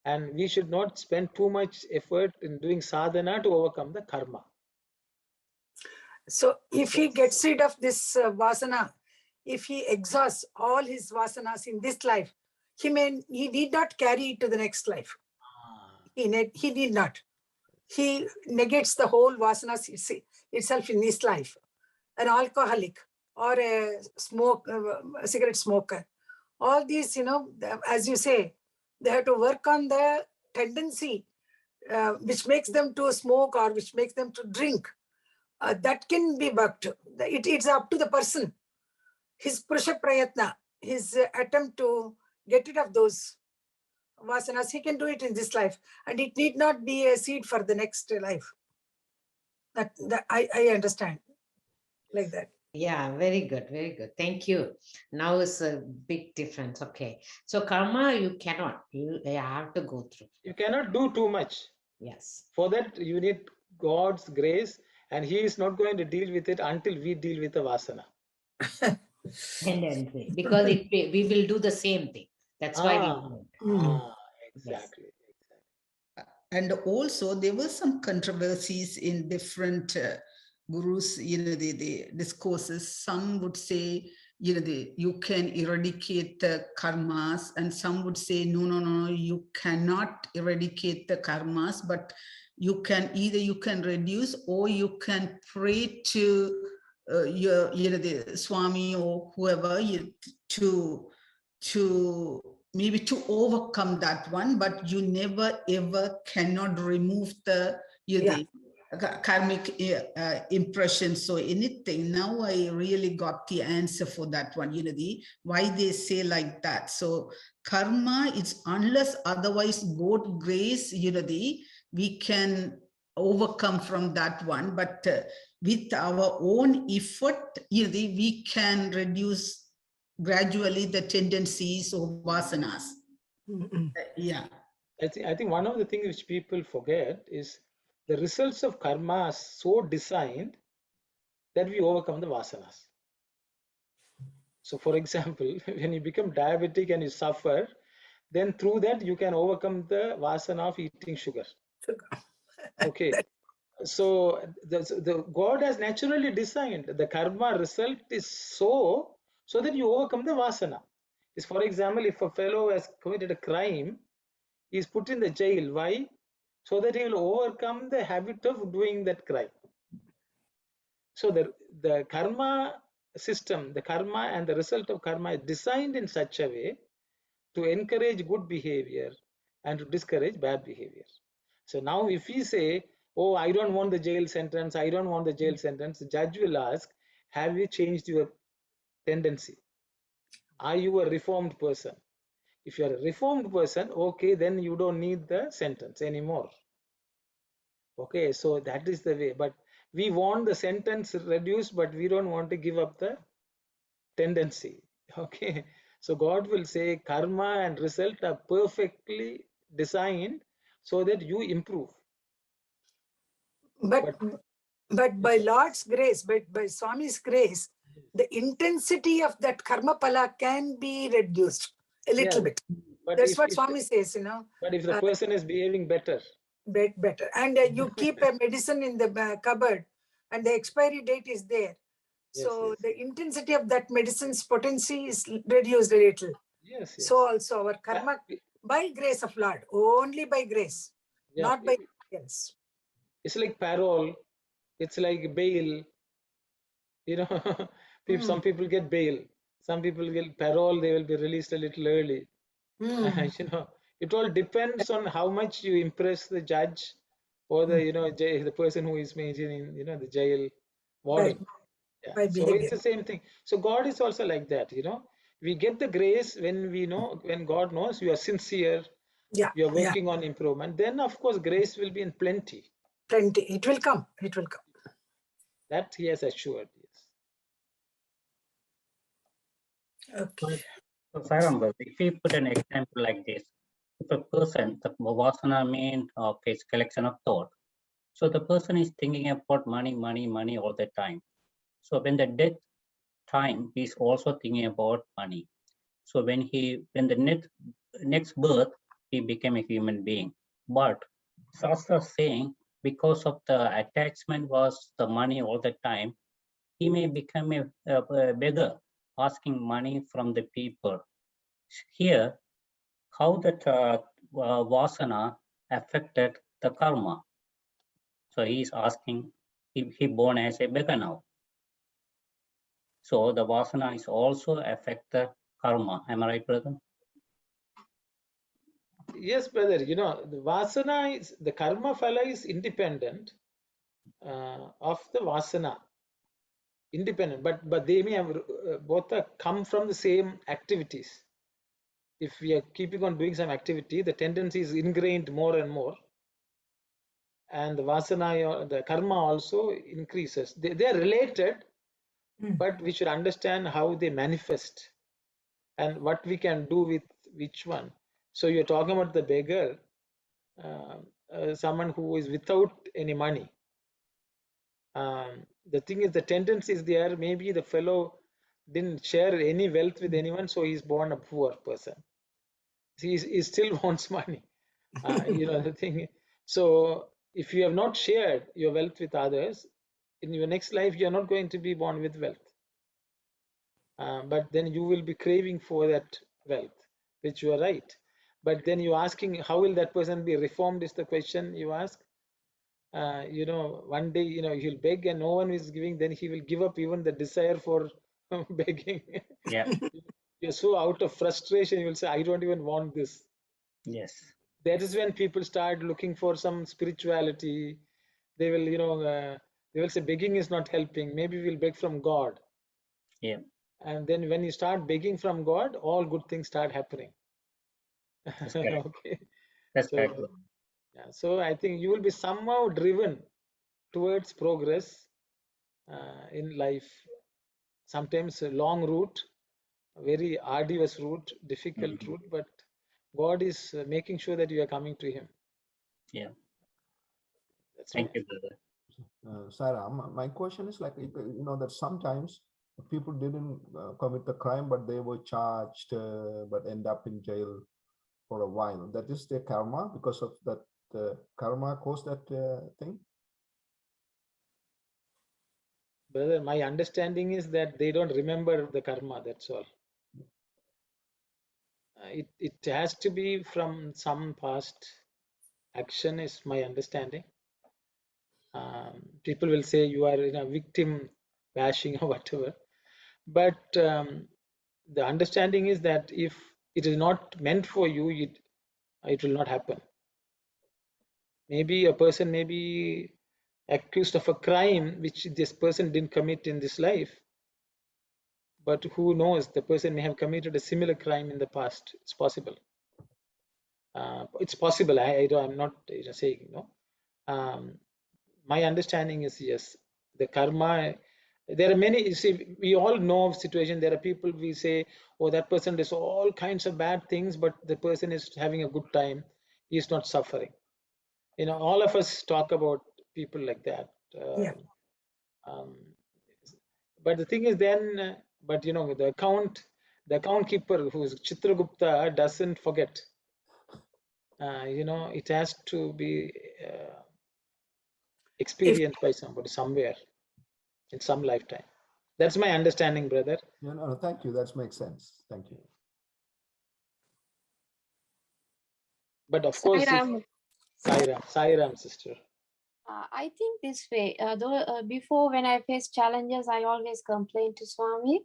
and we should not spend too much effort in doing sadhana to overcome the karma. So if he gets rid of this vasana, if he exhausts all his vasanas in this life, he need not carry it to the next life. He need not. he negates the whole vasanas itself in his life. An alcoholic or a cigarette smoker, all these, as you say, they have to work on the tendency which makes them to smoke or which makes them to drink. That can be worked. It's up to the person. His prusha prayatna, his attempt to get rid of those vasanas, he can do it in this life. And it need not be a seed for the next life. That I understand like that. Yeah, very good, very good. Thank you. Now it's a big difference. Okay. So karma, you cannot. You have to go through. You cannot do too much. Yes. For that, you need God's grace, and He is not going to deal with it until we deal with the vasana. Tendency, because we will do the same thing. That's why we do it. Exactly. And also there were some controversies in different gurus, the discourses. Some would say, you can eradicate the karmas, and some would say, no, you cannot eradicate the karmas, but you can reduce, or you can pray to the Swami or whoever to maybe to overcome that one, but you never ever cannot remove the karmic impression. So anything, now I really got the answer for that one, why they say like that. So karma is, unless otherwise God grace, we can overcome from that one, but with our own effort, we can reduce gradually the tendencies of vasanas. Yeah. I think one of the things which people forget is the results of karma are so designed that we overcome the vasanas. So for example, when you become diabetic and you suffer, then through that you can overcome the vasana of eating sugar. Okay. So the God has naturally designed the karma result is so that you overcome the vasana. Is, for example, if a fellow has committed a crime, he is put in the jail. Why? So that he will overcome the habit of doing that crime. So the karma system, the karma and the result of karma is designed in such a way to encourage good behavior and to discourage bad behavior. So now if we say, oh, I don't want the jail sentence, I don't want the jail sentence, the judge will ask, have you changed your tendency? Are you a reformed person? If you are a reformed person, okay, then you don't need the sentence anymore. Okay, so that is the way. But we want the sentence reduced, but we don't want to give up the tendency. Okay, so God will say karma and result are perfectly designed so that you improve. But by Lord's grace, by Swami's grace, the intensity of that karma pala can be reduced a little bit. But that's what Swami says, But if the person is behaving better. Better. And you keep a medicine in the cupboard and the expiry date is there. So the intensity of that medicine's potency is reduced a little. Yes. So also our karma, by grace of Lord, only by grace, not by else. It's like parole, it's like bail. Some people get bail, some people get parole, they will be released a little early. It all depends on how much you impress the judge or the person who is maintaining, the jail warden. So it's the same thing. So God is also like that. We get the grace when God knows you are sincere, you are working on improvement. Then of course grace will be in plenty. Plenty. It will come. It will come. That He has assured. Okay. So Saramba, if we put an example like this, if a person, the vasana means of his collection of thought. So the person is thinking about money all the time. So when the death time, he's also thinking about money. So when the next birth, he became a human being. But Shastra saying, because of the attachment was the money all the time, he may become a beggar, asking money from the people. Here, how that vasana affected the karma? So he is asking, he born as a beggar now. So the vasana is also affect the karma. Am I right, brother? Yes, brother. The vasana is, the karma phala is independent of the vasana. Independent, but they may have both come from the same activities. If we are keeping on doing some activity, the tendency is ingrained more and more, and the vasana, the karma also increases. They are related, but we should understand how they manifest and what we can do with which one. So you're talking about the beggar, someone who is without any money. The thing is, the tendency is there. Maybe the fellow didn't share any wealth with anyone, so he's born a poor person. He still wants money. The thing. So if you have not shared your wealth with others, in your next life you are not going to be born with wealth. But then you will be craving for that wealth, which you are right. But then you're asking, how will that person be reformed is the question you ask. One day, he'll beg and no one is giving, then he will give up even the desire for begging. Yeah. You're so out of frustration, you will say, I don't even want this. Yes. That is when people start looking for some spirituality. They will, they will say begging is not helping. Maybe we'll beg from God. Yeah. And then when you start begging from God, all good things start happening. That's correct. Okay. That's So, correct. yeah, so I think you will be somehow driven towards progress in life. Sometimes a long route, a very arduous route, difficult route, but God is making sure that you are coming to Him. Yeah. That's Thank why. you, brother. Sarah, my question is like, that sometimes people didn't commit the crime, but they were charged, but end up in jail for a while. That is their karma, because of that karma caused that thing. Brother, my understanding is that they don't remember the karma, that's all. It has to be from some past action, is my understanding. People will say you are in a victim bashing or whatever. But the understanding is that if it is not meant for you, it will not happen. Maybe a person may be accused of a crime which this person didn't commit in this life, but who knows, the person may have committed a similar crime in the past. It's possible. It's possible. I'm not saying no. My understanding is yes, the karma. There are many. You see, we all know of situation. There are people we say, oh, that person does all kinds of bad things, but the person is having a good time. He is not suffering. All of us talk about people like that. Yeah. Um, but the thing is then, but the account keeper, who is Chitragupta, doesn't forget. It has to be experienced by somebody somewhere in some lifetime. That's my understanding, brother. No, thank you. That makes sense. Thank you. But of course, Sairam, sister. I think this way, though before when I faced challenges, I always complained to Swami.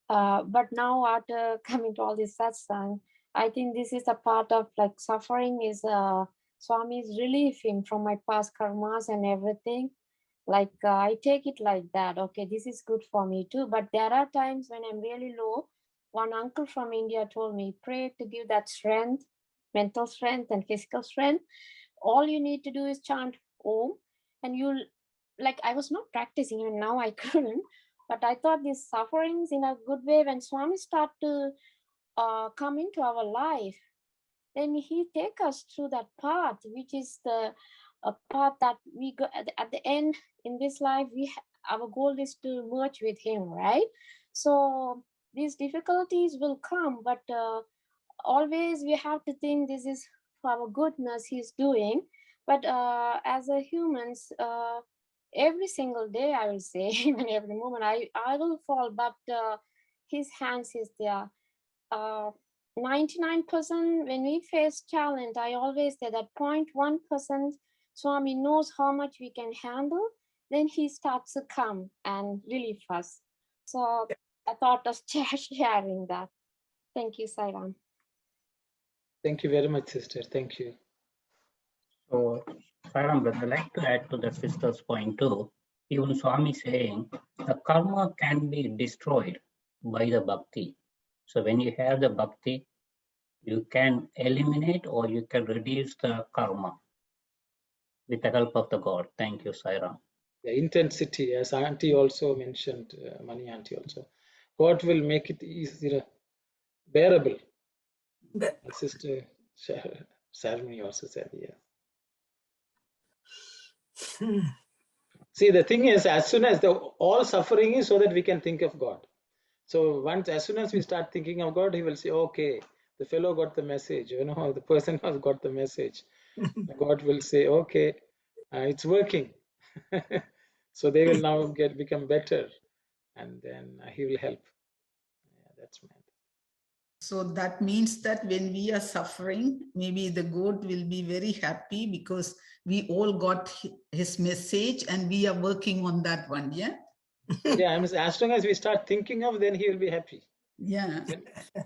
But now after coming to all this satsang, I think this is a part of like suffering is Swami's relieving from my past karmas and everything. Like I take it like that. Okay, this is good for me too. But there are times when I'm really low. One uncle from India told me, pray to give that strength, mental strength and physical strength. All you need to do is chant Om, and you'll, like, I was not practicing, and now I couldn't. But I thought these sufferings in a good way, when Swami start to come into our life, then he take us through that path, which is the path that we go at the end in this life. Our goal is to merge with him, right? So these difficulties will come, but always we have to think this is for our goodness he's doing. But as a humans, every single day, I will say, even every moment, I will fall, but his hands is there. 99% when we face challenge, I always say that 0.1% Swami knows how much we can handle, then he starts to come and relieve us. So I thought of sharing that. Thank you, Sairam. Thank you very much, sister. Thank you. So, Saram, I'd like to add to the sister's point too. Even Swami saying the karma can be destroyed by the bhakti. So when you have the bhakti, you can eliminate or you can reduce the karma with the help of the God. Thank you, Sairam. The intensity, as Auntie also mentioned, Mani Auntie also, God will make it easier, bearable. Sister Sarmini also said, yeah. See, the thing is, as soon as all suffering is so that we can think of God. So as soon as we start thinking of God, he will say, okay, the fellow got the message, the person has got the message. God will say, okay, it's working. So they will now become better, and then he will help. Yeah, that's my. So that means that when we are suffering, maybe the God will be very happy because we all got his message and we are working on that one. Yeah. Yeah, as long as we start thinking of, then he will be happy. Yeah. I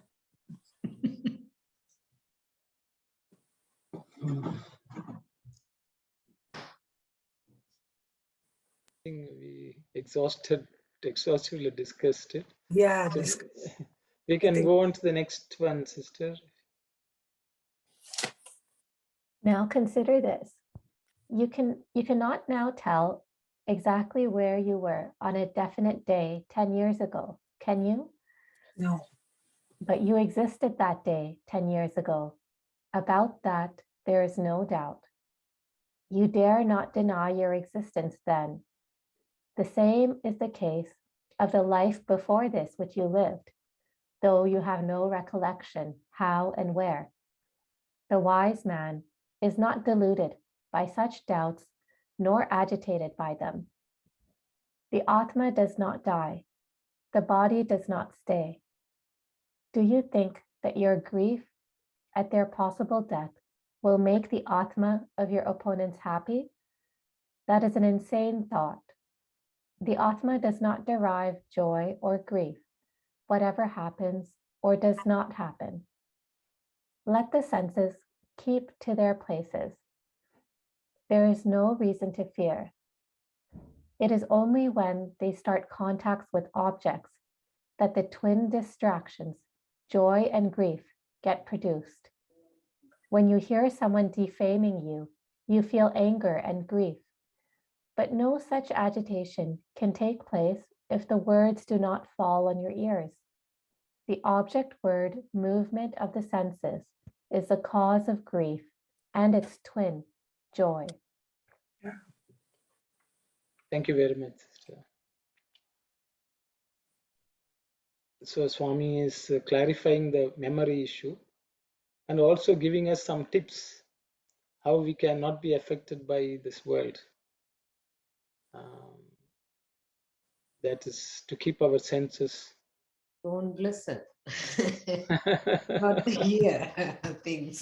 think we exhaustively discussed it. Yeah, So this, we can go on to the next one, sister. Now consider this. You cannot now tell exactly where you were on a definite day 10 years ago, can you? no. But you existed that day 10 years ago. About that, there is no doubt. You dare not deny your existence then. The same is the case of the life before this which you lived, though you have no recollection how and where. The wise man is not deluded by such doubts, nor agitated by them. The Atma does not die. The body does not stay. Do you think that your grief at their possible death will make the Atma of your opponents happy? That is an insane thought. The Atma does not derive joy or grief, whatever happens or does not happen. Let the senses keep to their places. There is no reason to fear. It is only when they start contacts with objects that the twin distractions, joy and grief, get produced. When you hear someone defaming you, you feel anger and grief. But no such agitation can take place if the words do not fall on your ears. The object word movement of the senses is the cause of grief and its twin, joy. Thank you very much, sister. So Swami is clarifying the memory issue and also giving us some tips how we cannot be affected by this world. That is to keep our senses. Don't listen. Not to hear things.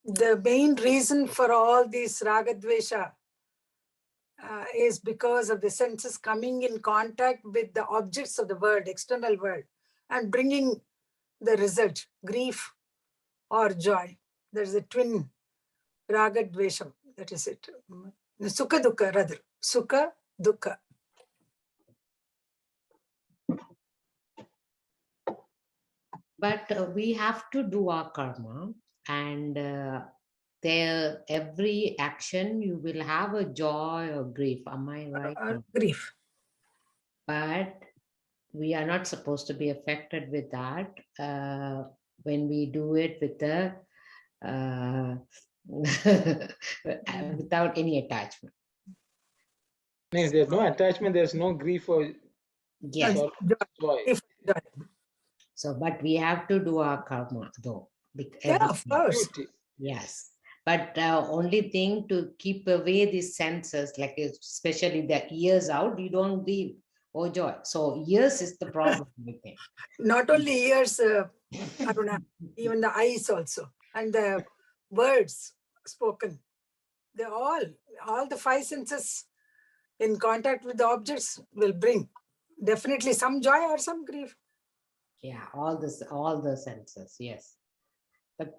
The main reason for all these ragadvesha is because of the senses coming in contact with the objects of the world, external world, and bringing the result, grief or joy. There's a twin ragadvesham, that is it. Sukha dukkha, rather. Sukha dukkha. But we have to do our karma, and there every action you will have a joy or grief. Am I right? Grief. But we are not supposed to be affected with that when we do it with the without any attachment. If there's no attachment, there's no grief or Yes. joy. So, but we have to do our karma though. Yeah, of course. Yes. But only thing to keep away these senses, like especially the ears out, you don't grieve. Oh joy. So ears is the problem, I think. Not only ears, Aruna, even the eyes also, and the words spoken. They all the five senses in contact with the objects will bring definitely some joy or some grief. Yeah, all the senses, yes. But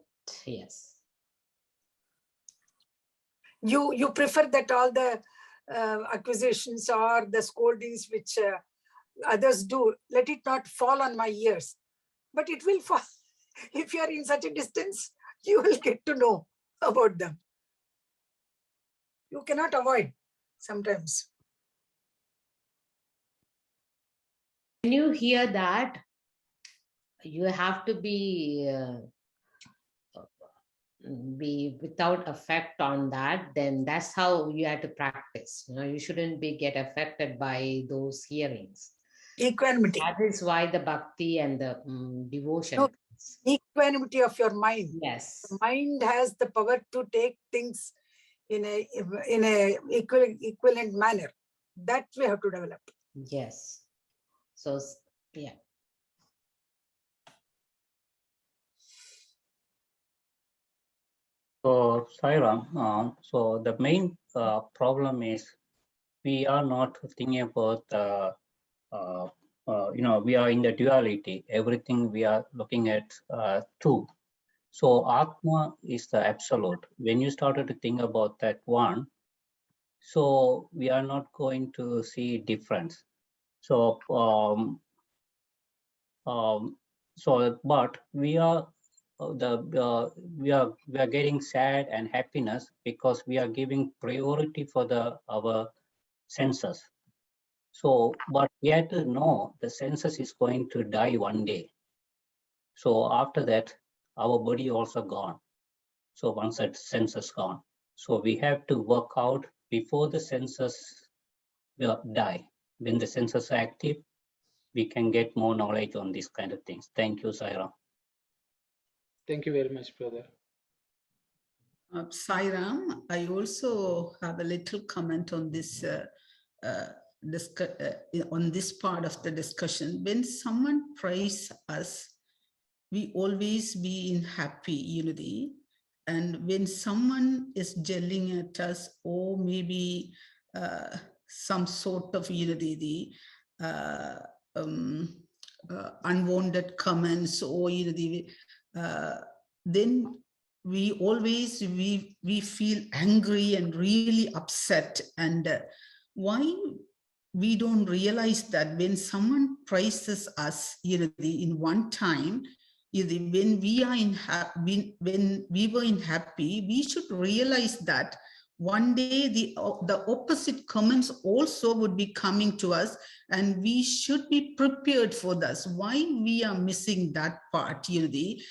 yes. You prefer that all the accusations or the scoldings which others do, let it not fall on my ears. But it will fall. If you are in such a distance, you will get to know about them. You cannot avoid sometimes. When you hear that, you have to be without effect on that, then that's how you have to practice. You shouldn't get affected by those hearings. Equanimity. That is why the bhakti and the devotion. No, equanimity of your mind. Yes. The mind has the power to take things in a equivalent manner. That we have to develop. Yes. So yeah. So Sairam, so the main problem is we are not thinking about we are in the duality. Everything we are looking at two. So Atma is the absolute. When you started to think about that one, so we are not going to see difference. So but we are we are getting sad and happiness because we are giving priority for our senses. So, but we have to know the senses is going to die one day. So after that, our body also gone. So once that senses gone, so we have to work out before the senses die. When the senses are active, we can get more knowledge on these kind of things. Thank you, Saira. Thank you very much, brother. Sairam, I also have a little comment on this on this part of the discussion. When someone praises us, we always be in happy unity. And when someone is yelling at us, or maybe some sort of unity, unwanted comments, or then we always we feel angry and really upset. And why we don't realize that when someone praises us in one time, when we are when we were in happy, we should realize that one day the opposite comments also would be coming to us, and we should be prepared for this. Why we are missing that part? We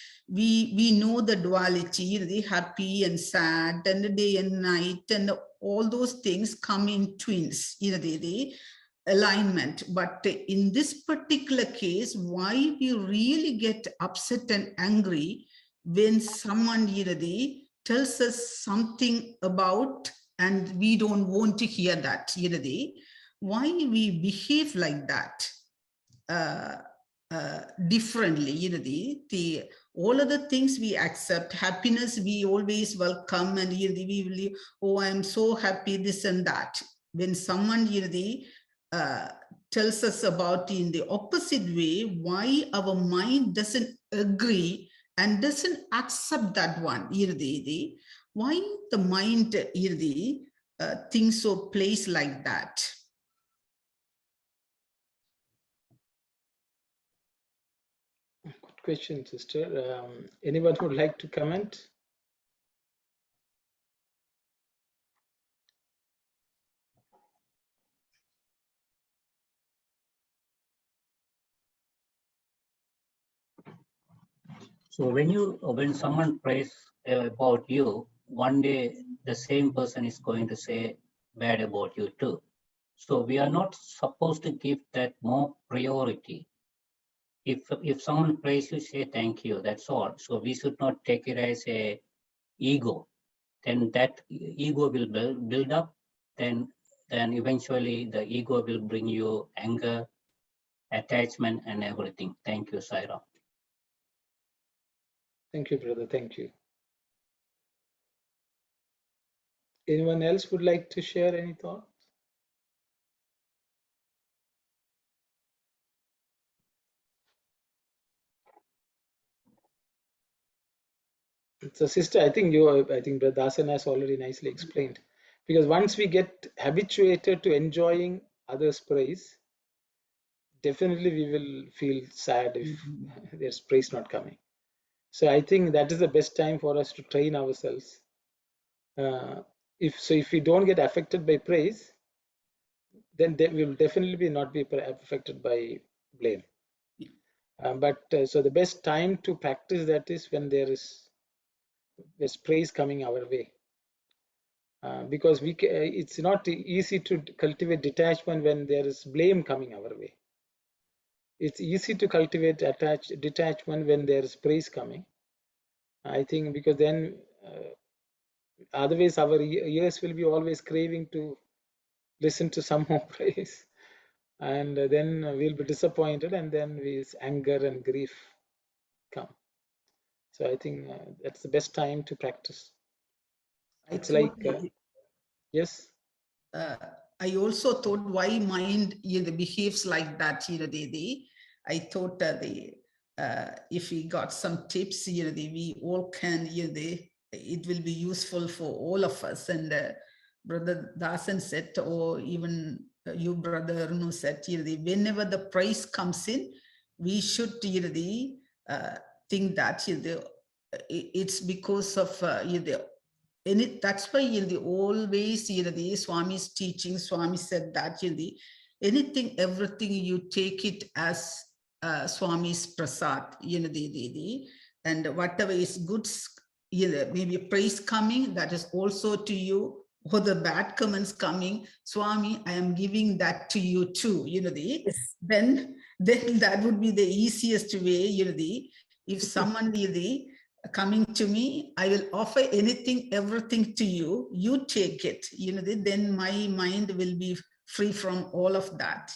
know the duality, the happy and sad, and the day and night, and all those things come in twins, the alignment. But in this particular case, why we really get upset and angry when someone tells us something about, and we don't want to hear that, why we behave like that differently, the all of the things we accept, happiness we always welcome, and we will, oh, I'm so happy, this and that. When someone tells us about in the opposite way, why our mind doesn't agree and doesn't accept that one, why the mind thinks or plays like that. Good question, sister. Anyone who would like to comment? So when someone prays about you, one day the same person is going to say bad about you too. So we are not supposed to give that more priority. If someone prays you, say thank you, that's all. So we should not take it as a ego. Then that ego will build up. Then then eventually the ego will bring you anger, attachment, and everything. Thank you, Sai Ram. Thank you, brother. Thank you. Anyone else would like to share any thoughts? So, sister, I think Brother Dasan has already nicely explained. Because once we get habituated to enjoying others' praise, definitely we will feel sad if there's praise not coming. So I think that is the best time for us to train ourselves. If we don't get affected by praise, then we will definitely not be affected by blame. So the best time to practice that is when there's praise coming our way. Because it's not easy to cultivate detachment when there is blame coming our way. It's easy to cultivate detachment when there is praise coming. I think because then otherwise our ears will be always craving to listen to some more praise, and then we'll be disappointed, and then anger and grief come. So I think that's the best time to practice. It's like yes. I also thought why mind behaves like that. I thought if we got some tips, we all can. It will be useful for all of us. And Brother Dasan said, or even you, Brother Arunu said, whenever the price comes in, we should think that it's because of that's why always the Swami's teaching. Swami said that anything, everything you take it as Swami's prasad, and whatever is good, maybe praise coming, that is also to you, or the bad comments coming, Swami, I am giving that to you too, then that would be the easiest way, if someone coming to me, I will offer anything, everything to you, you take it, then my mind will be free from all of that,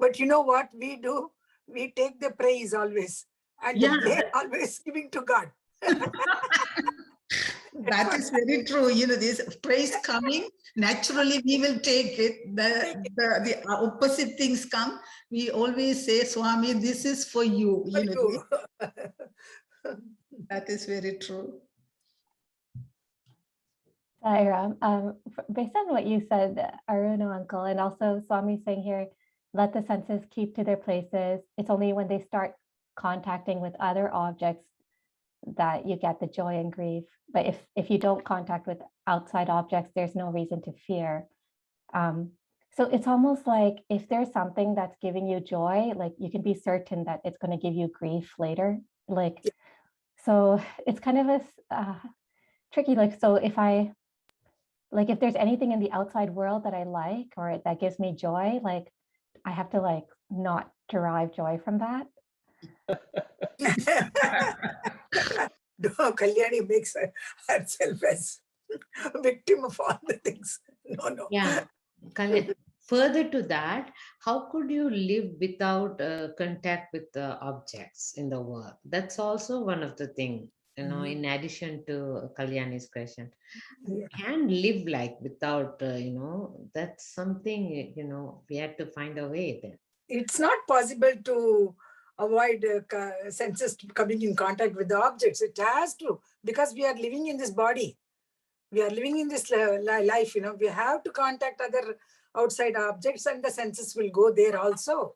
But you know what we do? We take the praise always, and the blame always giving to God. That is very true. This praise coming, naturally we will take it. The opposite things come. We always say, Swami, this is for you. That is very true. Sairam, based on what you said, Aruna uncle, and also Swami saying here, let the senses keep to their places. It's only when they start contacting with other objects that you get the joy and grief. But if you don't contact with outside objects, there's no reason to fear. So it's almost like if there's something that's giving you joy, like you can be certain that it's going to give you grief later. So it's kind of a tricky. So if there's anything in the outside world that I like or that gives me joy, I have to not derive joy from that. No, Kalyani makes herself as victim of all the things. No. Yeah. Further to that, how could you live without contact with the objects in the world? That's also one of the things, in addition to Kalyani's question. You can live without, that's something, we have to find a way then. It's not possible to avoid senses coming in contact with the objects. It has to, because we are living in this body. We are living in this life, we have to contact other outside objects and the senses will go there also.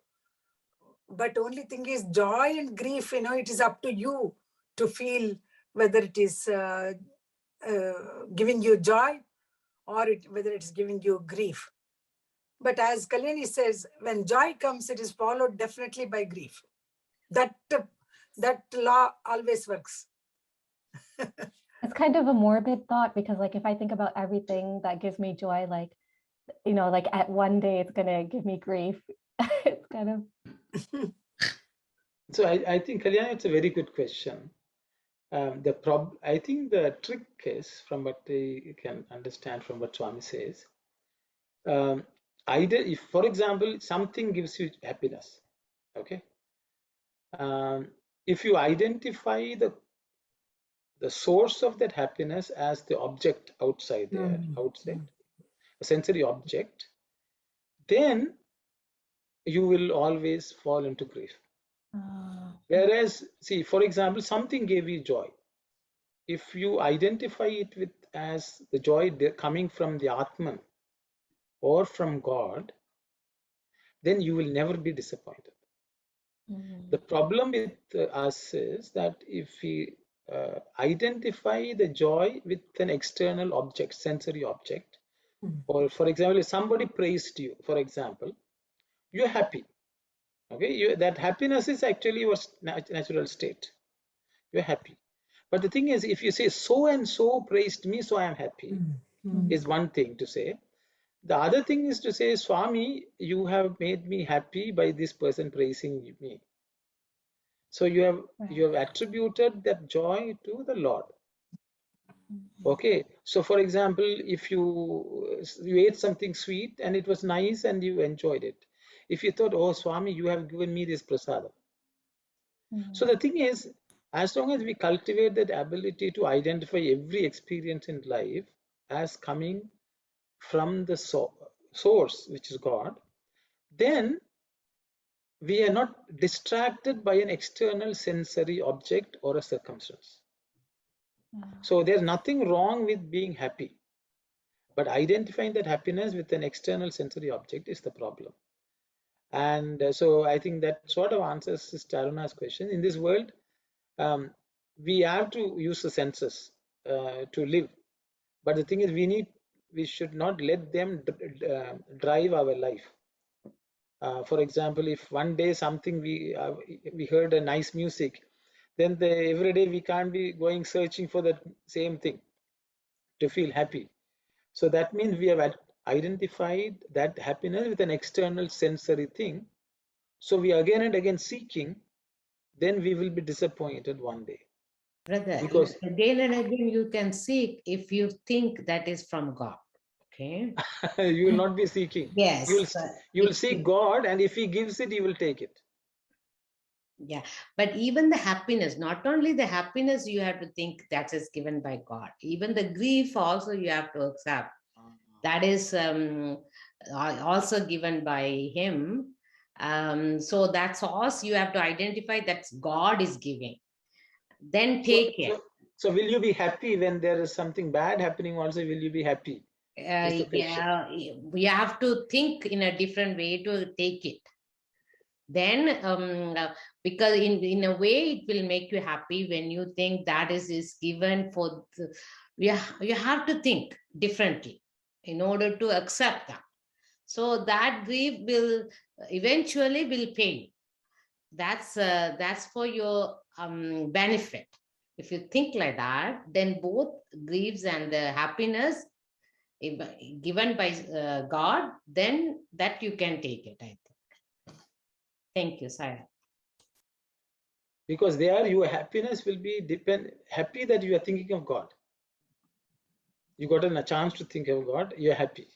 But only thing is joy and grief, it is up to you to feel whether it is giving you joy or whether it's giving you grief. But as Kalyani says, when joy comes, it is followed definitely by grief. That law always works. It's kind of a morbid thought because if I think about everything that gives me joy, at one day it's going to give me grief. It's kind of. So I think, Kalyani, it's a very good question. I think the trick is, from what I can understand from what Swami says, either if, for example, something gives you happiness, okay, if you identify the source of that happiness as the object outside there, outside a sensory object, then you will always fall into grief. Whereas, see, for example, something gave you joy. If you identify it with as the joy coming from the Atman or from God, then you will never be disappointed. The problem with us is that if we identify the joy with an external object, sensory object, or for example, if somebody praised you, for example, you're happy. Okay, that happiness is actually your natural state. You're happy. But the thing is, if you say so and so praised me, so I am happy, is one thing to say. The other thing is to say, Swami, you have made me happy by this person praising me. So you have attributed that joy to the Lord. Okay. So for example, if you ate something sweet and it was nice and you enjoyed it, if you thought, oh Swami, you have given me this prasadam. So the thing is, as long as we cultivate that ability to identify every experience in life as coming from the source, which is God, then we are not distracted by an external sensory object or a circumstance. So there's nothing wrong with being happy, but identifying that happiness with an external sensory object is the problem. And so I think that sort of answers Sister Aruna's question. In this world, we have to use the senses to live, but the thing is, we should not let them drive our life. For example, if one day something we heard a nice music, then every day we can't be going searching for that same thing to feel happy. So that means we have identified that happiness with an external sensory thing. So we again and again seeking, then we will be disappointed one day. Brother, Because again and again you can seek if you think that is from God. Okay. you will not be seeking. Yes. You will seek God, and if He gives it, you will take it. Yeah, but even the happiness, not only the happiness you have to think that is given by God, even the grief also you have to accept. That is also given by Him. So that's also you have to identify that God is giving. Then take it. So will you be happy when there is something bad happening also? Will you be happy? Yeah, we have to think in a different way to take it. Then because in a way it will make you happy when you think that is given for you have to think differently in order to accept that. So that grief will eventually will pay. That's for your benefit. If you think like that, then both griefs and the happiness given by God, then that you can take it, I think. Thank you, Sarah. Because there your happiness will be happy that you are thinking of God. You got a chance to think of God, you're happy,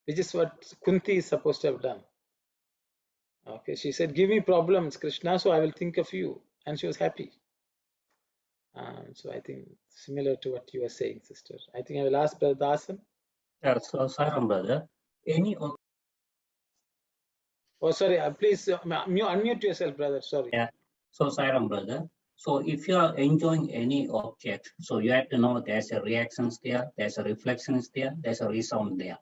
which is what Kunti is supposed to have done. Okay, she said, give me problems, Krishna, so I will think of you. And she was happy. So I think similar to what you are saying, sister. I think I will ask Brother Dasan. Yeah, so Saram brother, Oh, sorry, please unmute yourself, brother. Sorry. Yeah, so Saram brother. So if you are enjoying any object, so you have to know there's a reactions there, there's a reflections there, there's a resound there.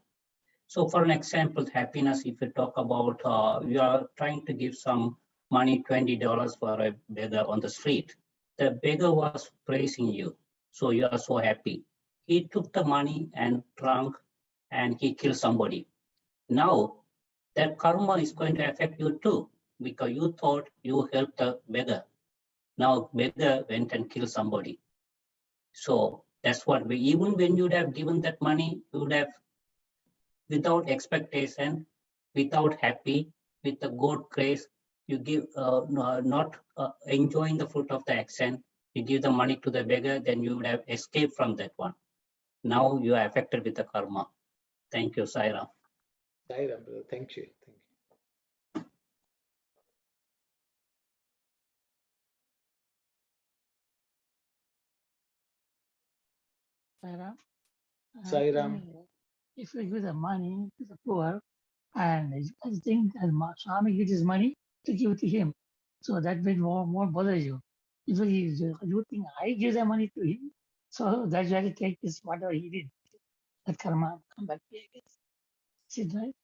So for an example, happiness, if you talk about, you are trying to give some money, $20 for a beggar on the street. The beggar was praising you, so you are so happy. He took the money and drank and he killed somebody. Now, that karma is going to affect you too, because you thought you helped the beggar. Now, beggar went and killed somebody. So that's what even when you would have given that money, you would have, without expectation, without happy, with the good grace, you give not enjoying the fruit of the action, you give the money to the beggar, then you would have escaped from that one. Now you are affected with the karma. Thank you, Saira. Sai Ram, brother. Thank you. Thank you. Sai Ram. If you give the money to the poor, and I think that Swami gives his money to give to him, so that will more bother you. If you think I give the money to him, so that's why I take this whatever he did, that karma come back to me, I guess. Is it right?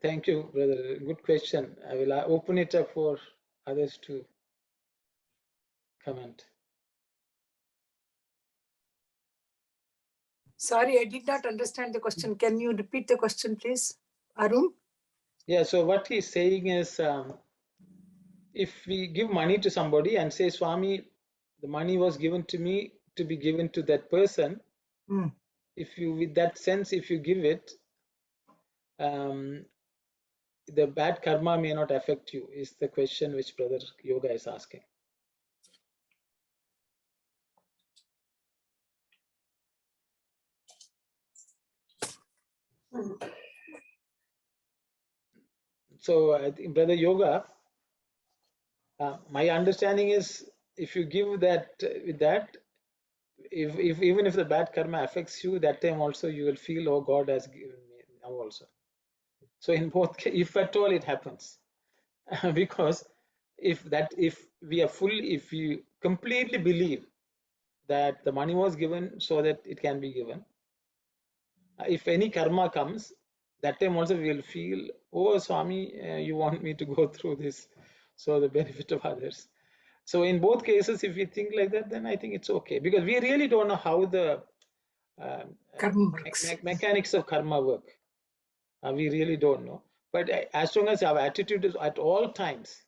Thank you, brother. Good question. I will open it up for others to comment. Sorry, I did not understand the question. Can you repeat the question, please, Arun? Yeah, so what he's saying is, if we give money to somebody and say, Swami, the money was given to me to be given to that person, if you, with that sense, if you give it, the bad karma may not affect you, is the question which Brother Yoga is asking. So I think Brother Yoga, my understanding is, if you give that with that, if even if the bad karma affects you, that time also you will feel, oh, God has given me now also. So in both, if at all it happens, because if we completely believe that the money was given so that it can be given, if any karma comes, that time also we will feel, oh, Swami, you want me to go through this, so the benefit of others. So in both cases, if we think like that, then I think it's okay, because we really don't know how the mechanics of karma work. We really don't know. But as long as our attitude is at all times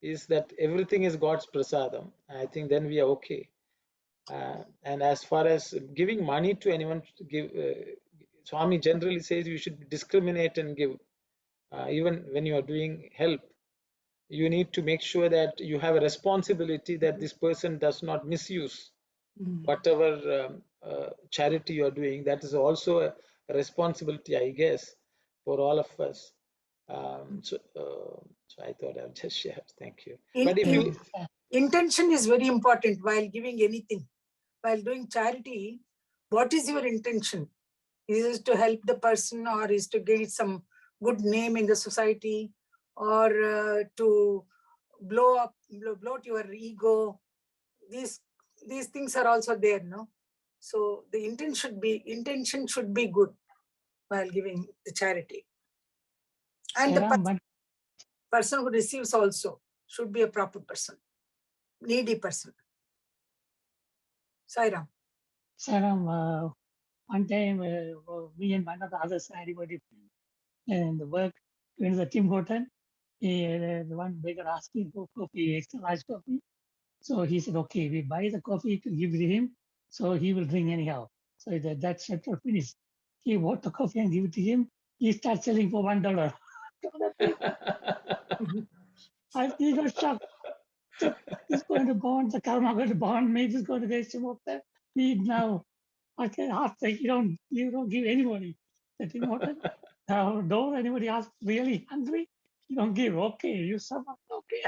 is that everything is God's prasadam, I think then we are okay. And as far as giving money to anyone, Swami generally says you should discriminate and give. Even when you are doing help, you need to make sure that you have a responsibility that this person does not misuse whatever charity you are doing. That is also a responsibility, I guess, for all of us. So I thought I would just share. Thank you. But if you intention is very important while giving anything. While doing charity, what is your intention? Is it to help the person, or is to gain some good name in the society, or to blow to your ego? These things are also there, no? So the intention should be good while giving the charity. And the person who receives also should be a proper person, needy person. Sai Ram. Sai Ram, one time me and one of the other side were different. And the work went to the Tim Horton. The one beggar asking for coffee, extra large coffee. So he said, okay, we buy the coffee to give to him, so he will drink anyhow. So that chapter finished. He bought the coffee and give it to him. He started selling for $1. He got shocked. So he's going to bond, the karma going to bond me, he's going to get some of that. Need now. Okay, after you don't give anybody. That important. Now, don't anybody ask really hungry, you don't give. Okay, you suffer. Okay.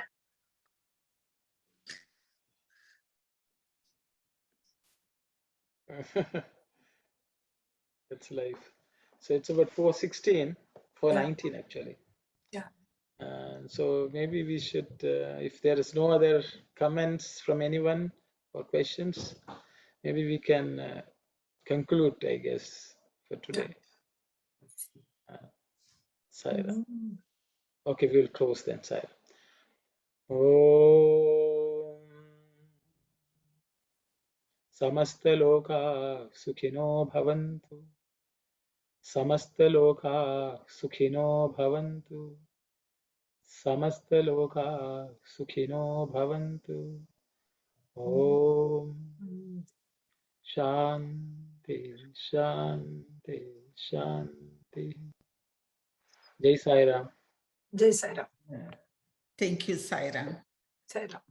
That's life. So it's about 4:16, 4:19 actually. Yeah. So maybe we should, if there is no other comments from anyone or questions, maybe we can conclude, I guess, for today. Sai Ram. Okay, we'll close then, Sai Ram. Om Samasta Loka Sukhino Bhavantu. Samasta Loka Sukhino Bhavantu. Samasta Loka Sukhino Bhavantu. Om Shanti Shanti Shanti. Jai Sai Ram. Jai Sai Ram. Thank you, Sai Ram. Sai Ram.